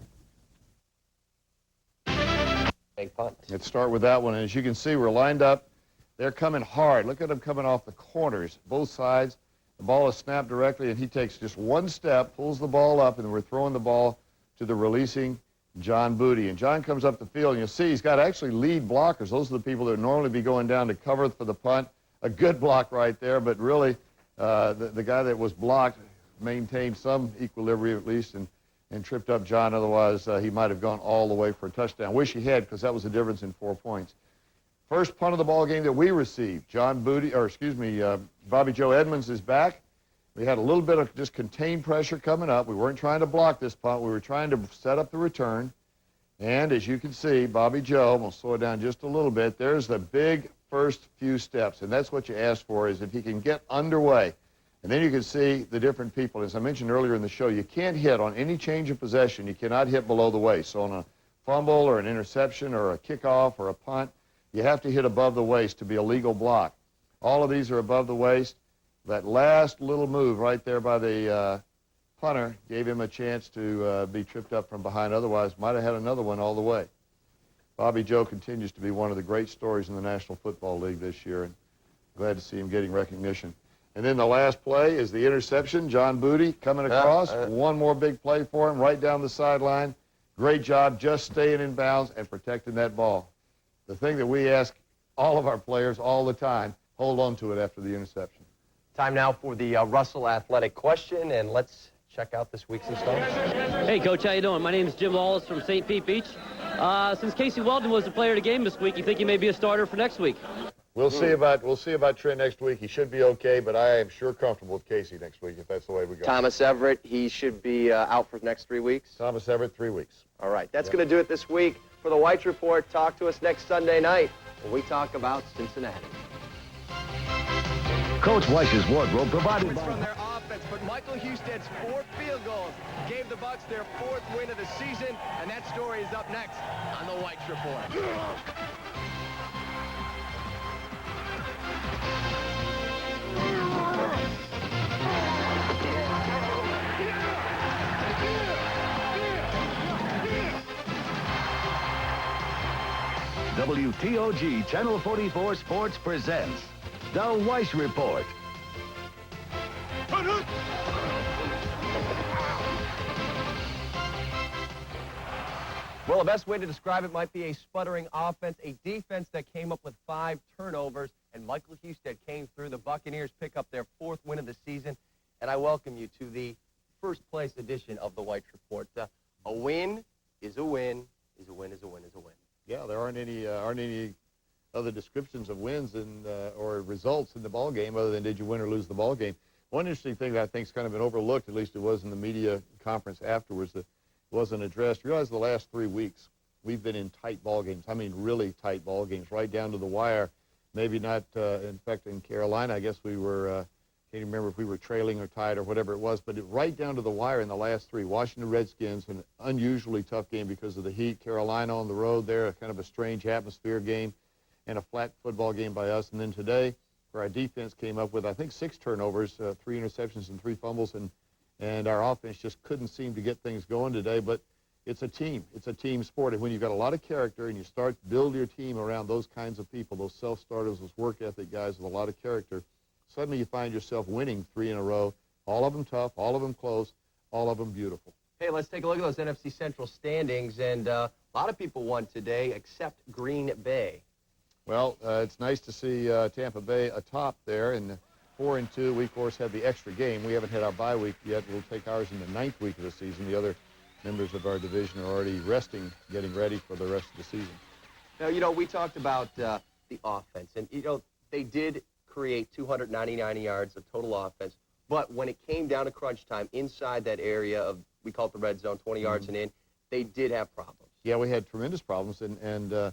Big punt. Let's start with that one. As you can see, we're lined up. They're coming hard. Look at them coming off the corners, both sides. The ball is snapped directly, and he takes just one step, pulls the ball up, and we're throwing the ball to the releasing John Booty. And John comes up the field, and you'll see he's got actually lead blockers. Those are the people that would normally be going down to cover for the punt. A good block right there, but really the guy that was blocked maintained some equilibrium at least and tripped up John. Otherwise, he might have gone all the way for a touchdown. Wish he had, because that was the difference in 4 points. First punt of the ball game that we received. Bobby Joe Edmonds is back. We had a little bit of just contained pressure coming up. We weren't trying to block this punt. We were trying to set up the return. And as you can see, Bobby Joe, we'll slow it down just a little bit. There's the big first few steps, and that's what you ask for, is if he can get underway. And then you can see the different people. As I mentioned earlier in the show, you can't hit on any change of possession. You cannot hit below the waist. So on a fumble or an interception or a kickoff or a punt, you have to hit above the waist to be a legal block. All of these are above the waist. That last little move right there by the punter gave him a chance to be tripped up from behind. Otherwise, might have had another one all the way. Bobby Joe continues to be one of the great stories in the National Football League this year, and glad to see him getting recognition. And then the last play is the interception. John Booty coming across. One more big play for him right down the sideline. Great job just staying in bounds and protecting that ball. The thing that we ask all of our players all the time, hold on to it after the interception. Time now for the Russell Athletic question, and let's check out this week's installment. Hey, Coach, how you doing? My name is Jim Lawless from St. Pete Beach. Since Casey Weldon was the player of the game this week, you think he may be a starter for next week? We'll see about Trent next week. He should be okay, but I am sure comfortable with Casey next week if that's the way we go. Thomas Everett, he should be out for the next 3 weeks? Thomas Everett, 3 weeks. All right, that's going to do it this week. For the White Report, talk to us next Sunday night when we talk about Cincinnati. Coach Weiss's wardrobe provided from their offense, but Michael Husted's 4 field goals gave the Bucs their 4th win of the season, and that story is up next on the White Report. WTOG Channel 44 Sports presents The Weiss Report. Well, the best way to describe it might be a sputtering offense, a defense that came up with 5 turnovers, and Michael Husted came through. The Buccaneers pick up their 4th win of the season, and I welcome you to the first-place edition of the White Report. A win is a win, is a win, is a win, is a win. Yeah, there aren't any other descriptions of wins or results in the ball game other than did you win or lose the ball game. One interesting thing that I think has kind of been overlooked, at least it was in the media conference afterwards, that wasn't addressed. You realize the last 3 weeks we've been in tight ball games. I mean, really tight ball games, right down to the wire. Maybe not, in fact, in Carolina, I guess we were, can't remember if we were trailing or tied or whatever it was, but right down to the wire in the last 3. Washington Redskins, an unusually tough game because of the heat. Carolina on the road there, kind of a strange atmosphere game, and a flat football game by us. And then today, where our defense came up with, I think, 6 turnovers, 3 interceptions and 3 fumbles, and our offense just couldn't seem to get things going today. But it's a team. It's a team sport. And when you've got a lot of character and you start to build your team around those kinds of people, those self-starters, those work ethic guys with a lot of character, suddenly you find yourself winning 3 in a row. All of them tough, all of them close, all of them beautiful. Hey, let's take a look at those NFC Central standings. And a lot of people won today except Green Bay. Well, it's nice to see Tampa Bay atop there. And 4-2, we, of course, had the extra game. We haven't had our bye week yet. We'll take ours in the 9th week of the season. The other members of our division are already resting, getting ready for the rest of the season. Now, you know, we talked about the offense. And, you know, they did create 299 yards of total offense. But when it came down to crunch time, inside that area of, we call it the red zone, 20 yards and in, they did have problems. Yeah, we had tremendous problems. And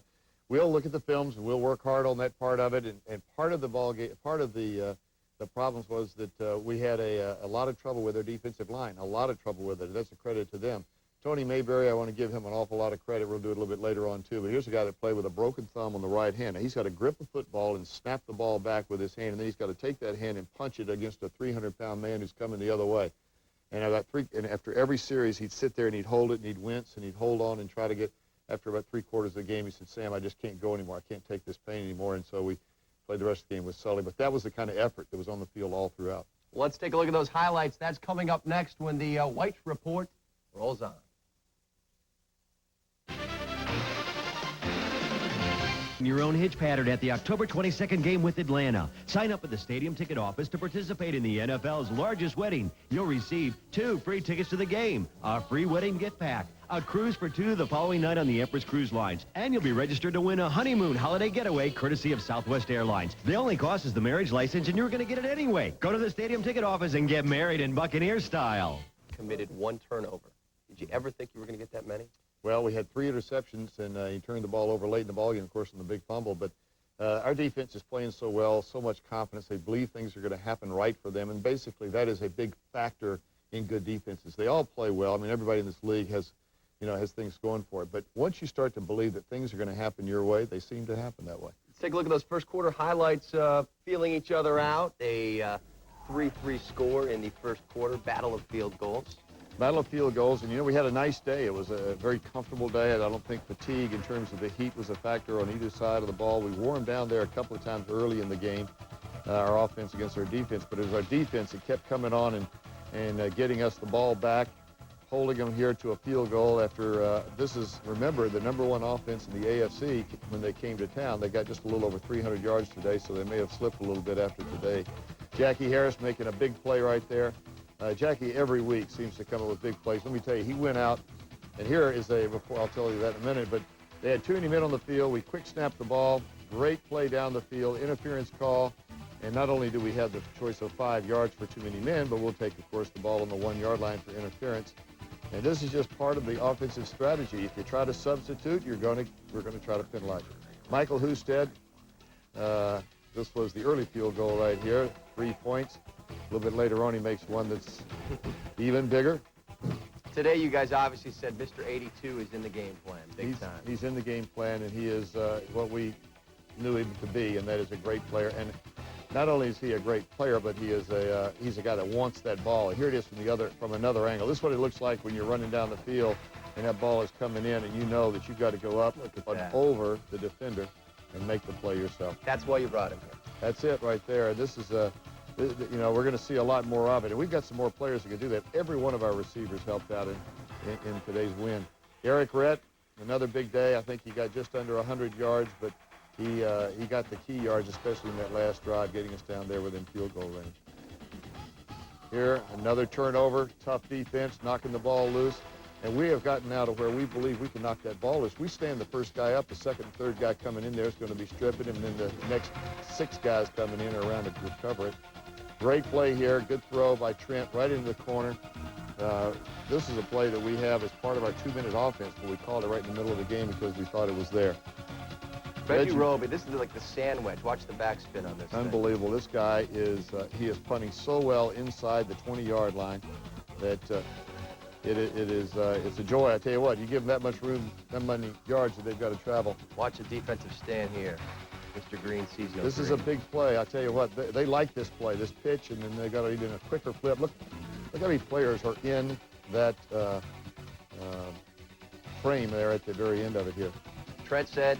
we'll look at the films and we'll work hard on that part of it. And part of the ball game, part of the problems was that we had a lot of trouble with our defensive line, a lot of trouble with it. That's a credit to them. Tony Mayberry, I want to give him an awful lot of credit. We'll do it a little bit later on, too. But here's a guy that played with a broken thumb on the right hand. Now, he's got to grip a football and snap the ball back with his hand, and then he's got to take that hand and punch it against a 300-pound man who's coming the other way. And after every series, he'd sit there and he'd hold it and he'd wince and he'd hold on and try to get, after about 3/4 of the game, he said, Sam, I just can't go anymore. I can't take this pain anymore. And so we played the rest of the game with Sully. But that was the kind of effort that was on the field all throughout. Let's take a look at those highlights. That's coming up next when the White Report rolls on. Your own hitch pattern at the October 22nd game with Atlanta. Sign up at the stadium ticket office to participate in the NFL's largest wedding. You'll receive 2 free tickets to the game, a free wedding gift pack, a cruise for 2 the following night on the Empress Cruise Lines, and you'll be registered to win a honeymoon holiday getaway courtesy of Southwest Airlines. The only cost is the marriage license, and you're going to get it anyway. Go to the stadium ticket office and get married in Buccaneers style. Committed 1 turnover. Did you ever think you were going to get that many? Well, we had 3 interceptions, and he turned the ball over late in the ballgame, of course, on the big fumble. But our defense is playing so well, so much confidence. They believe things are going to happen right for them, and basically that is a big factor in good defenses. They all play well. I mean, everybody in this league has things going for it. But once you start to believe that things are going to happen your way, they seem to happen that way. Let's take a look at those first quarter highlights, feeling each other out. A 3-3 score in the first quarter, battle of field goals. Battle of field goals, and we had a nice day. It was a very comfortable day. I don't think fatigue in terms of the heat was a factor on either side of the ball. We wore them down there a couple of times early in the game, our offense against our defense, but it was our defense that kept coming on and getting us the ball back, holding them here to a field goal after, this is, remember, the #1 offense in the AFC when they came to town. They got just a little over 300 yards today, so they may have slipped a little bit after today. Jackie Harris making a big play right there. Jackie every week seems to come up with big plays. Let me tell you, he went out, and here is before I'll tell you that in a minute, but they had 2 men on the field. We quick snapped the ball, great play down the field, interference call, and not only do we have the choice of 5 yards for too many men, but we'll take, of course, the ball on the 1-yard line for interference. And this is just part of the offensive strategy. If you try to substitute, we're going to try to penalize you. Michael Husted, this was the early field goal right here, 3 points. A little bit later on, he makes one that's even bigger. Today, you guys obviously said Mr. 82 is in the game plan, big time. He's in the game plan, and he is what we knew him to be, and that is a great player. And not only is he a great player, but he's a guy that wants that ball. And here it is from another angle. This is what it looks like when you're running down the field, and that ball is coming in, and you know that you've got to go up and over the defender and make the play yourself. That's why you brought him here. That's it right there. This is we're going to see a lot more of it, and we've got some more players that can do that. Every one of our receivers helped out in today's win. Eric Rett, another big day. I think he got just under 100 yards, but he got the key yards, especially in that last drive, getting us down there within field goal range. Here, another turnover, tough defense, knocking the ball loose, and we have gotten out of where we believe we can knock that ball loose. We stand the first guy up, the second and third guy coming in there is going to be stripping him, and then the next 6 guys coming in or around to recover it. Great play here. Good throw by Trent right into the corner. This is a play that we have as part of our 2-minute offense, but we called it right in the middle of the game because we thought it was there. Reggie Roby, this is like the sandwich. Watch the backspin on this. Unbelievable. This guy is punting so well inside the 20-yard line that it's a joy. I tell you what, you give them that much room, that many yards that they've got to travel. Watch the defensive stand here. Mr. Green sees you. This is a big play. I tell you what, they like this play, this pitch, and then they got to even a quicker flip. Look how many players are in that frame there at the very end of it here. Trent said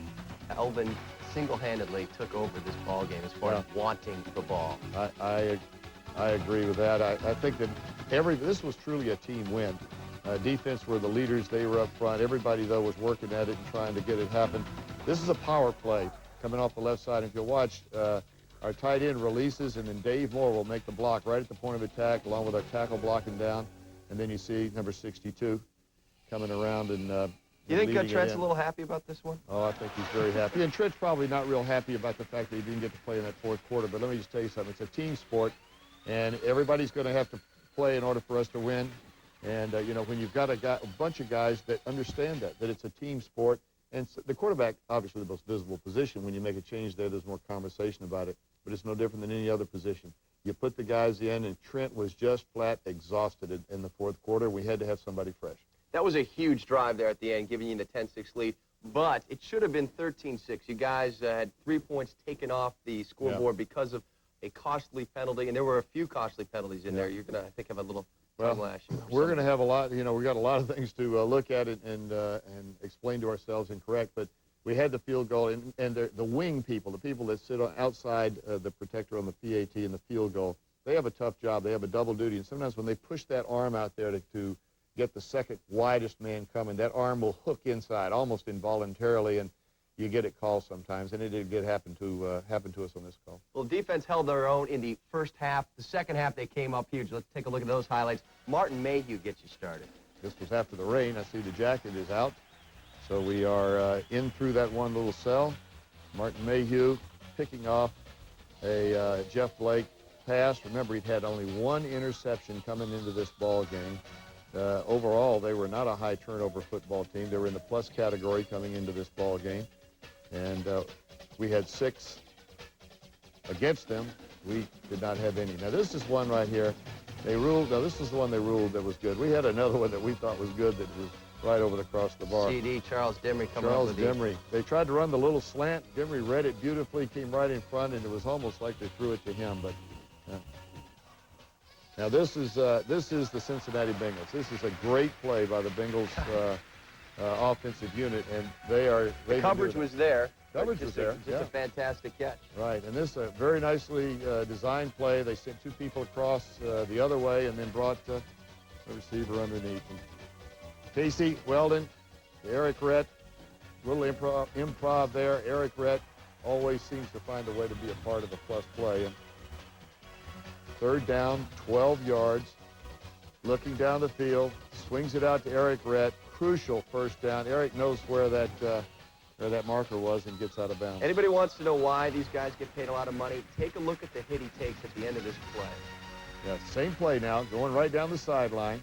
Elvin single-handedly took over this ball game as far as wanting the ball. I agree with that. I think that this was truly a team win. Defense were the leaders. They were up front. Everybody, though, was working at it and trying to get it happen. This is a power play coming off the left side. If you'll watch, our tight end releases, and then Dave Moore will make the block right at the point of attack, along with our tackle blocking down. And then you see number 62 coming around and you think Trent's a little happy about this one? Oh, I think he's very happy. And Trent's probably not real happy about the fact that he didn't get to play in that fourth quarter. But let me just tell you something. It's a team sport, and everybody's going to have to play in order for us to win. And, when you've got a bunch of guys that understand that it's a team sport, and the quarterback, obviously the most visible position. When you make a change there's more conversation about it. But it's no different than any other position. You put the guys in, and Trent was just flat exhausted in the fourth quarter. We had to have somebody fresh. That was a huge drive there at the end, giving you the 10-6 lead. But it should have been 13-6. You guys had 3 points taken off the scoreboard because of a costly penalty, and there were a few costly penalties in there. You're going to, I think, have a little time lashing. We're going to have a lot. You know, we got a lot of things to look at it and explain to ourselves and correct. But we had the field goal, and the wing people, the people that sit outside the protector on the PAT and the field goal, they have a tough job. They have a double duty, and sometimes when they push that arm out there to get the second widest man coming, that arm will hook inside almost involuntarily, and you get it called sometimes, and it did happen to us on this call. Well, defense held their own in the first half. The second half, they came up huge. Let's take a look at those highlights. Martin Mayhew gets you started. This was after the rain. I see the jacket is out, so we are in through that one little cell. Martin Mayhew picking off a Jeff Blake pass. Remember, he'd had only one interception coming into this ball game. Overall, they were not a high turnover football team. They were in the plus category coming into this ball game. And we had 6 against them. We did not have any. Now, this is one right here. They ruled. Now, this is the one they ruled that was good. We had another one that we thought was good that was right over across the bar. CD, Charles Dimry coming Charles up with Dimry. They tried to run the little slant. Dimry read it beautifully, came right in front, and it was almost like they threw it to him. But now this is the Cincinnati Bengals. This is a great play by the Bengals offensive unit, and the coverage was there. Coverage was there. Just a fantastic catch. Right, and this very nicely designed play. They sent 2 people across the other way, and then brought the receiver underneath. And Casey Weldon, Eric Rhett, little improv there. Eric Rhett always seems to find a way to be a part of a plus play. And 3rd down, 12 yards, looking down the field, swings it out to Eric Rhett. Crucial first down. Eric knows where that marker was and gets out of bounds. Anybody wants to know why these guys get paid a lot of money, take a look at the hit he takes at the end of this play. Yeah, same play now, going right down the sideline.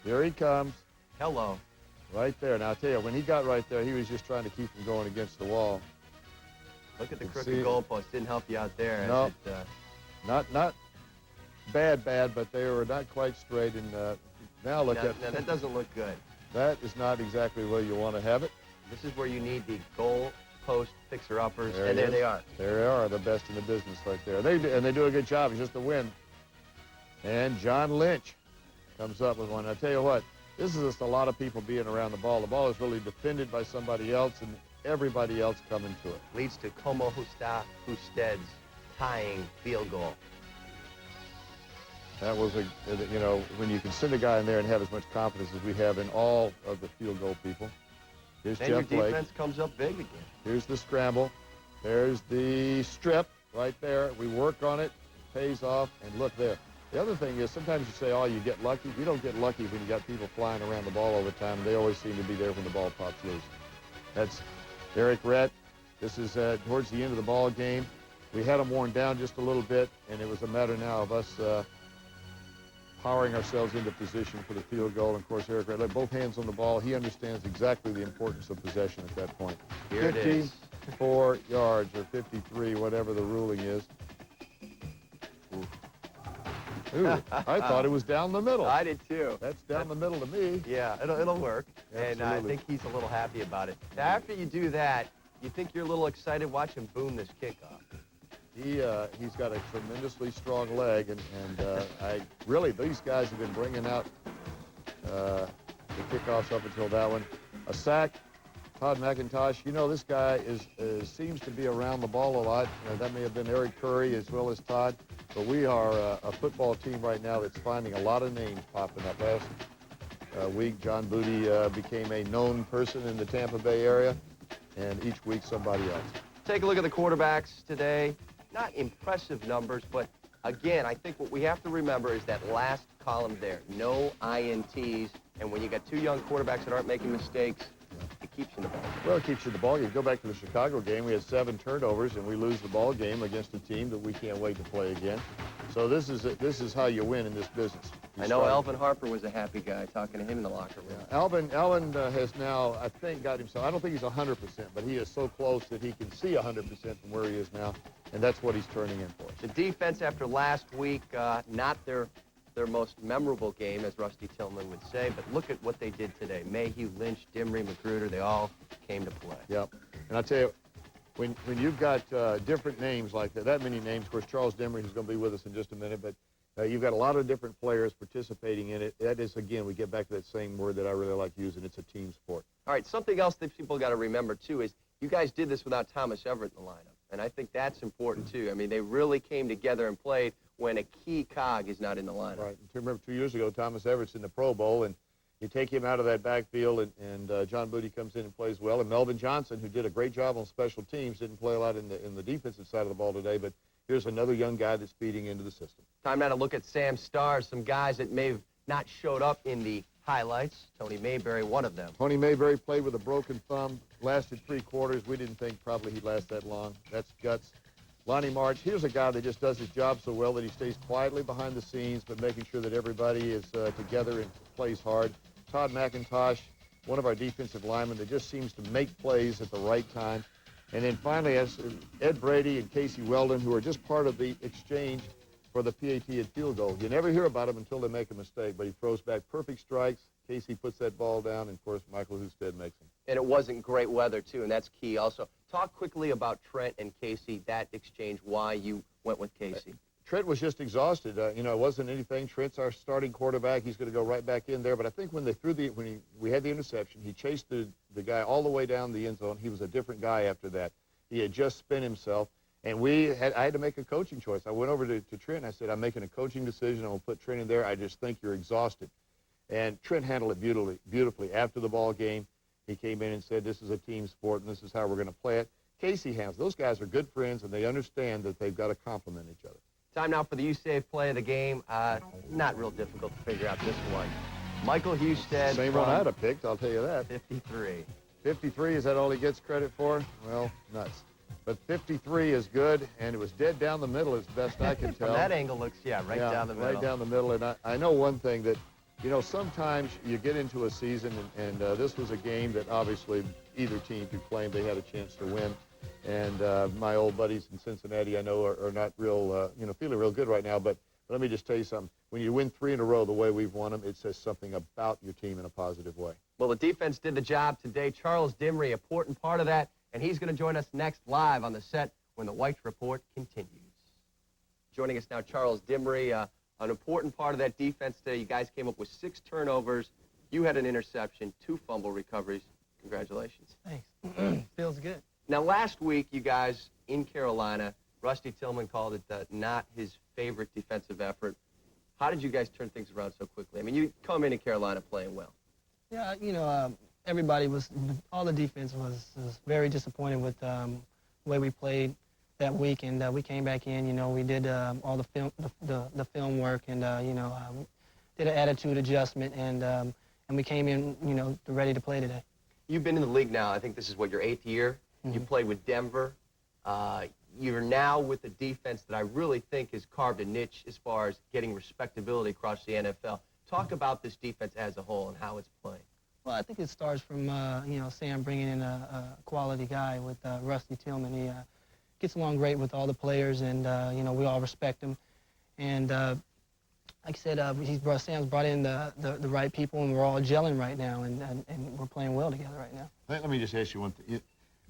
There he comes. Hello. Right there. Now, I'll tell you, when he got right there, he was just trying to keep him going against the wall. Look at the crooked goalpost. Didn't help you out there. No, not bad, but they were not quite straight. And now look at that doesn't look good. That is not exactly where you want to have it. This is where you need the goal post fixer-uppers, and there they are. There they are, the best in the business right there. They do a good job. It's just a win. And John Lynch comes up with one. I tell you what, this is just a lot of people being around the ball. The ball is really defended by somebody else, and everybody else coming to it. Leads to Como Husted's tying field goal. That was when you can send a guy in there and have as much confidence as we have in all of the field goal people. Here's Then Jeff your Blake. defense comes up big again. Here's the scramble. There's the strip right there. We work on it, pays off, and look there. The other thing is sometimes you say, oh, you get lucky. You don't get lucky when you got people flying around the ball all the time. They always seem to be there when the ball pops loose. That's Eric Rhett. This is towards the end of the ball game. We had them worn down just a little bit, and it was a matter now of us powering ourselves into position for the field goal. And, of course, Eric Rhett, both hands on the ball. He understands exactly the importance of possession at that point. Here it is. 54 yards or 53, whatever the ruling is. Ooh, I thought it was down the middle. I did too. That's down the middle to me. Yeah, it'll work. Absolutely. And I think he's a little happy about it. Now, after you do that, you think you're a little excited. Watch him boom this kickoff. He's got a tremendously strong leg, and these guys have been bringing out the kickoffs up until that one. A sack. Todd McIntosh, this guy seems to be around the ball a lot. That may have been Eric Curry as well as Todd, but we are a football team right now that's finding a lot of names popping up. Last week, John Booty became a known person in the Tampa Bay area, and each week somebody else. Take a look at the quarterbacks today. Not impressive numbers, but again, I think what we have to remember is that last column there, no INTs, and when you got 2 young quarterbacks that aren't making mistakes, it keeps you in the ball game. Well, it keeps you in the ball game. Go back to the Chicago game. We had 7 turnovers, and we lose the ball game against a team that we can't wait to play again. So this is how you win in this business. I know Alvin Harper was a happy guy talking to him in the locker room. Yeah. Alvin has now, I think, got himself. I don't think he's 100%, but he is so close that he can see 100% from where he is now, and that's what he's turning in for us. The defense after last week, not their their most memorable game, as Rusty Tillman would say, but look at what they did today. Mayhew, Lynch, Dimry, Magruder, they all came to play. Yep. And I tell you, when you've got different names like that many names, of course, Charles Dimry is going to be with us in just a minute, but you've got a lot of different players participating in it. That is, again, we get back to that same word that I really like using. It's a team sport. All right, something else that people got to remember, too, is you guys did this without Thomas Everett in the lineup, and I think that's important, too. I mean, they really came together and played when a key cog is not in the lineup. Right. Remember 2 years ago, Thomas Everett's in the Pro Bowl, and you take him out of that backfield, and John Booty comes in and plays well. And Melvin Johnson, who did a great job on special teams, didn't play a lot in the defensive side of the ball today, but here's another young guy that's feeding into the system. Time now to look at Sam Stars, some guys that may have not showed up in the highlights. Tony Mayberry, one of them. Tony Mayberry played with a broken thumb, lasted 3 quarters. We didn't think probably he'd last that long. That's guts. Lonnie March, here's a guy that just does his job so well that he stays quietly behind the scenes, but making sure that everybody is together and plays hard. Todd McIntosh, one of our defensive linemen that just seems to make plays at the right time. And then finally, as Ed Brady and Casey Weldon, who are just part of the exchange for the PAT and field goal. You never hear about them until they make a mistake, but he throws back perfect strikes. Casey puts that ball down, and, of course, Michael Husted makes them. And it wasn't great weather, too, and that's key. Also, talk quickly about Trent and Casey, that exchange, why you went with Casey. Trent was just exhausted. You know, it wasn't anything. Trent's our starting quarterback. He's going to go right back in there. But I think when they threw we had the interception, he chased the guy all the way down the end zone. He was a different guy after that. He had just spent himself. And I had to make a coaching choice. I went over to Trent and I said, I'm making a coaching decision. I'm going to put Trent in there. I just think you're exhausted. And Trent handled it beautifully. After the ball game, he came in and said, this is a team sport and this is how we're going to play it. Casey handles. Those guys are good friends and they understand that they've got to complement each other. Time now for the USAF play of the game. Not real difficult to figure out this one. Michael Husted. Same one I'd have picked, I'll tell you that. 53. 53, is that all he gets credit for? Well, nuts. But 53 is good, and it was dead down the middle as best I can tell. From that angle looks, right down the middle. Right down the middle. And I know one thing that, you know, sometimes you get into a season, and this was a game that obviously either team could claim they had a chance to win. And my old buddies in Cincinnati, I know, are not real, feeling real good right now. But let me just tell you something. When you win 3 in a row the way we've won them, it says something about your team in a positive way. Well, the defense did the job today. Charles Dimry, important part of that. And he's going to join us next live on the set when the White Report continues. Joining us now, Charles Dimry, an important part of that defense today. You guys came up with 6 turnovers. You had an interception, 2 fumble recoveries. Congratulations. Thanks. Feels good. Now, last week, you guys in Carolina, Rusty Tillman called it not his favorite defensive effort. How did you guys turn things around so quickly? I mean, you come into Carolina playing well. Yeah, all the defense was very disappointed with the way we played that week, and we came back in. We did all the film work, and did an attitude adjustment, and we came in, ready to play today. You've been in the league now. I think this is your 8th year. Mm-hmm. You played with Denver. You're now with a defense that I really think has carved a niche as far as getting respectability across the NFL. Talk about this defense as a whole and how it's playing. Well, I think it starts from, Sam bringing in a quality guy with Rusty Tillman. He gets along great with all the players, and, we all respect him. And like I said, Sam's brought in the right people, and we're all gelling right now, and we're playing well together right now. Let me just ask you one thing.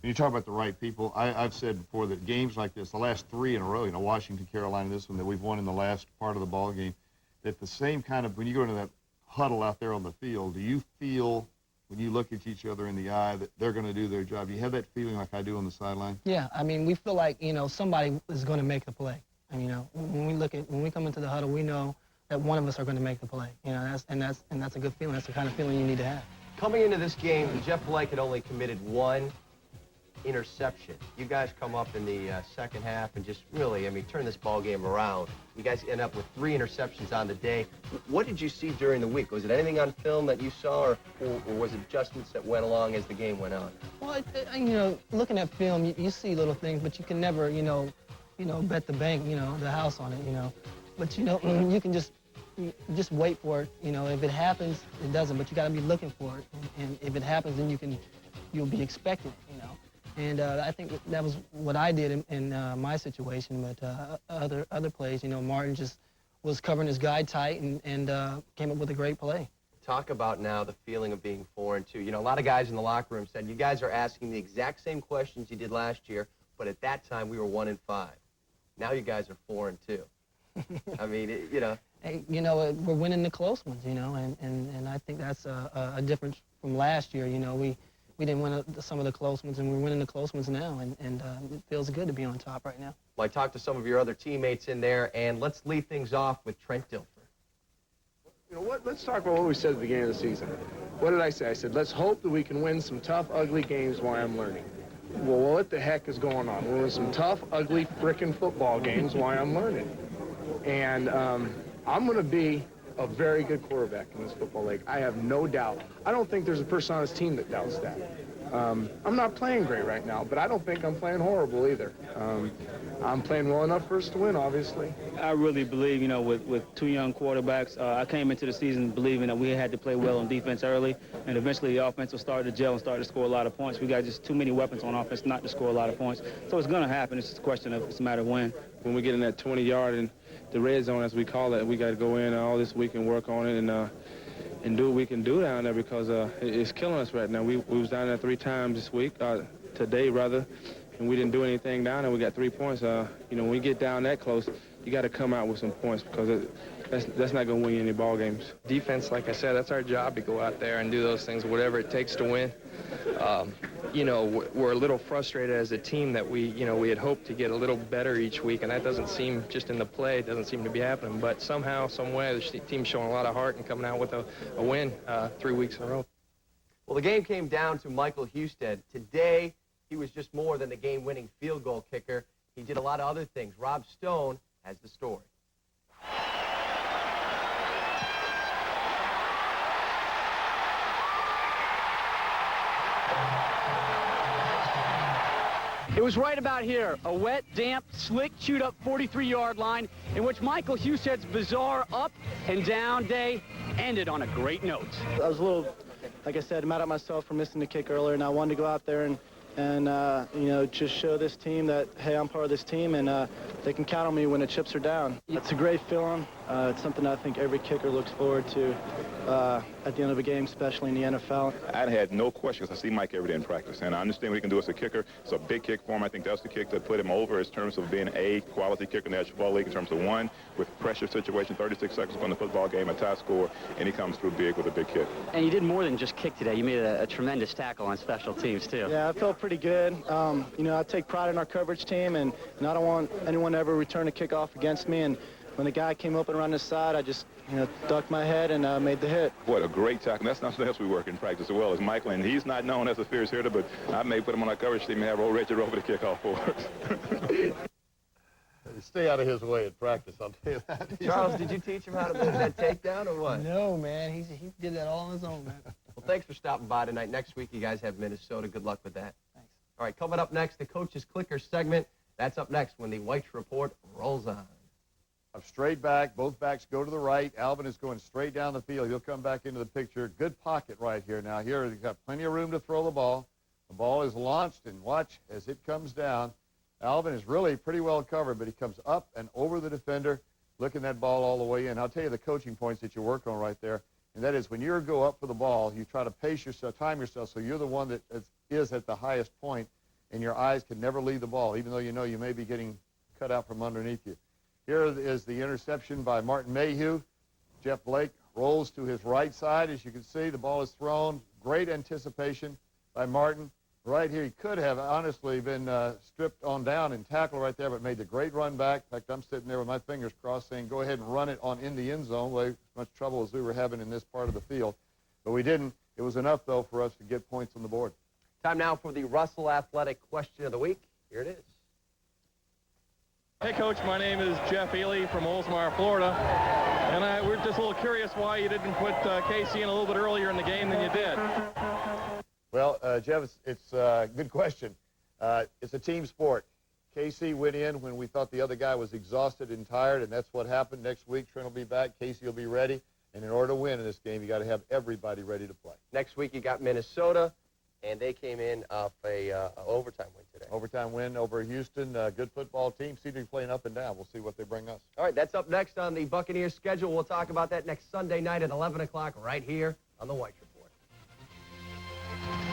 When you talk about the right people, I've said before that games like this, the last 3 in a row, Washington, Carolina, this one that we've won in the last part of the ball game, that the same kind of, when you go into that huddle out there on the field, do you feel when you look at each other in the eye that they're going to do their job? Do you have that feeling like I do on the sideline? Yeah, I mean, we feel like, somebody is going to make the play. I mean, when we come into the huddle, we know that one of us are going to make the play. That's a good feeling. That's the kind of feeling you need to have. Coming into this game, Jeff Blake had only committed 1 interception. You guys come up in the second half and just really, turn this ball game around. You guys end up with 3 interceptions on the day. What did you see during the week? Was it anything on film that you saw, or was it adjustments that went along as the game went on? Well, looking at film, you see little things, but you can never, bet the bank, the house on it, But, you can just wait for it. If it happens, it doesn't, but you got to be looking for it. And if it happens, then you'll be expecting it, And I think that was what I did in my situation, but other plays, Martin just was covering his guy tight and came up with a great play. Talk about now the feeling of being 4-2. You know, a lot of guys in the locker room said, you guys are asking the exact same questions you did last year, but at that time we were 1-5. Now you guys are 4-2. I mean, you know. Hey, you know, we're winning the close ones, you know, and I think that's a difference from last year. You know, we didn't win some of the close ones, and we're winning the close ones now, and it feels good to be on top right now. Well, I talked to some of your other teammates in there, and let's lead things off with Trent Dilfer. You know what? Let's talk about what we said at the beginning of the season. What did I say? I said, let's hope that we can win some tough, ugly games while I'm learning. Well, what the heck is going on? We're in some tough, ugly, frickin' football games while I'm learning. And I'm going to be a very good quarterback in this football league. I have no doubt. I don't think there's a person on this team that doubts that. I'm not playing great right now, but I don't think I'm playing horrible either. I'm playing well enough for us to win, obviously. I really believe, you know, with two young quarterbacks, I came into the season believing that we had to play well on defense early, and eventually the offense will start to gel and start to score a lot of points. We got just too many weapons on offense not to score a lot of points. So it's going to happen. It's just a question of, it's a matter of when. When we get in that 20-yard and the red zone, as we call it, we got to go in all this week and work on it and do what we can do down there, because it's killing us right now. We was down there 3 times this week, today rather, and we didn't do anything down there. We got 3 points. You know, when we get down that close, you got to come out with some points, because that's not going to win you any ball games. Defense, like I said, that's our job, to go out there and do those things, whatever it takes to win. You know, we're a little frustrated as a team that we had hoped to get a little better each week, and that doesn't seem, just in the play, it doesn't seem to be happening. But somehow, some way, the team's showing a lot of heart and coming out with a win 3 weeks in a row. Well, the game came down to Michael Husted. Today, he was just more than the game-winning field goal kicker. He did a lot of other things. Rob Stone has the story. It was right about here, a wet, damp, slick, chewed-up 43-yard line in which Michael Husted's bizarre up and down day ended on a great note. I was a little, like I said, mad at myself for missing the kick earlier, and I wanted to go out there and you know, just show this team that, hey, I'm part of this team, and they can count on me when the chips are down. It's a great feeling. It's something I think every kicker looks forward to at the end of a game, especially in the NFL. I had no questions. I see Mike every day in practice, and I understand what he can do as a kicker. It's a big kick for him. I think that's the kick that put him over in terms of being a quality kicker in the National Football League, in terms of one, with pressure situation, 36 seconds on the football game, a tie score, and he comes through big with a big kick. And you did more than just kick today. You made a tremendous tackle on special teams, too. Yeah, I felt pretty good. You know, I take pride in our coverage team, and I don't want anyone to ever return a kickoff against me. And when the guy came up and around the side, I just, you know, ducked my head and made the hit. What a great tackle. That's not something else we work in practice as well as Michael, and he's not known as a fierce hitter, but I may put him on our coverage team and have old Reggie Rover to kick off for us. Stay out of his way at practice, I'll tell you that. Charles, did you teach him how to move that takedown or what? No, man. He did that all on his own, man. Well, thanks for stopping by tonight. Next week, you guys have Minnesota. Good luck with that. Thanks. All right, coming up next, the Coach's Clicker segment. That's up next when the White Report rolls on. Straight back, both backs go to the right. Alvin is going straight down the field. He'll come back into the picture. Good pocket right here. Now here, he's got plenty of room to throw the ball. The ball is launched, and watch as it comes down. Alvin is really pretty well covered, but he comes up and over the defender, looking that ball all the way in. I'll tell you the coaching points that you work on right there, and that is when you go up for the ball, you try to pace yourself, time yourself, so you're the one that is at the highest point, and your eyes can never leave the ball, even though you know you may be getting cut out from underneath you. Here is the interception by Martin Mayhew. Jeff Blake rolls to his right side. As you can see, the ball is thrown. Great anticipation by Martin. Right here, he could have honestly been stripped on down and tackled right there, but made the great run back. In fact, I'm sitting there with my fingers crossed saying, go ahead and run it on in the end zone, as much trouble as we were having in this part of the field. But we didn't. It was enough, though, for us to get points on the board. Time now for the Russell Athletic Question of the Week. Here it is. Hey, Coach, my name is Jeff Ely from Oldsmar, Florida, and we're just a little curious why you didn't put Casey in a little bit earlier in the game than you did. Well, Jeff, it's a good question. It's a team sport. Casey went in when we thought the other guy was exhausted and tired, and that's what happened. Next week, Trent will be back. Casey will be ready. And in order to win in this game, you got to have everybody ready to play. Next week, you got Minnesota, and they came in off a overtime win today. Overtime win over Houston. Good football team. Seem to be playing up and down. We'll see what they bring us. All right, that's up next on the Buccaneers schedule. We'll talk about that next Sunday night at 11 o'clock right here on the White Report.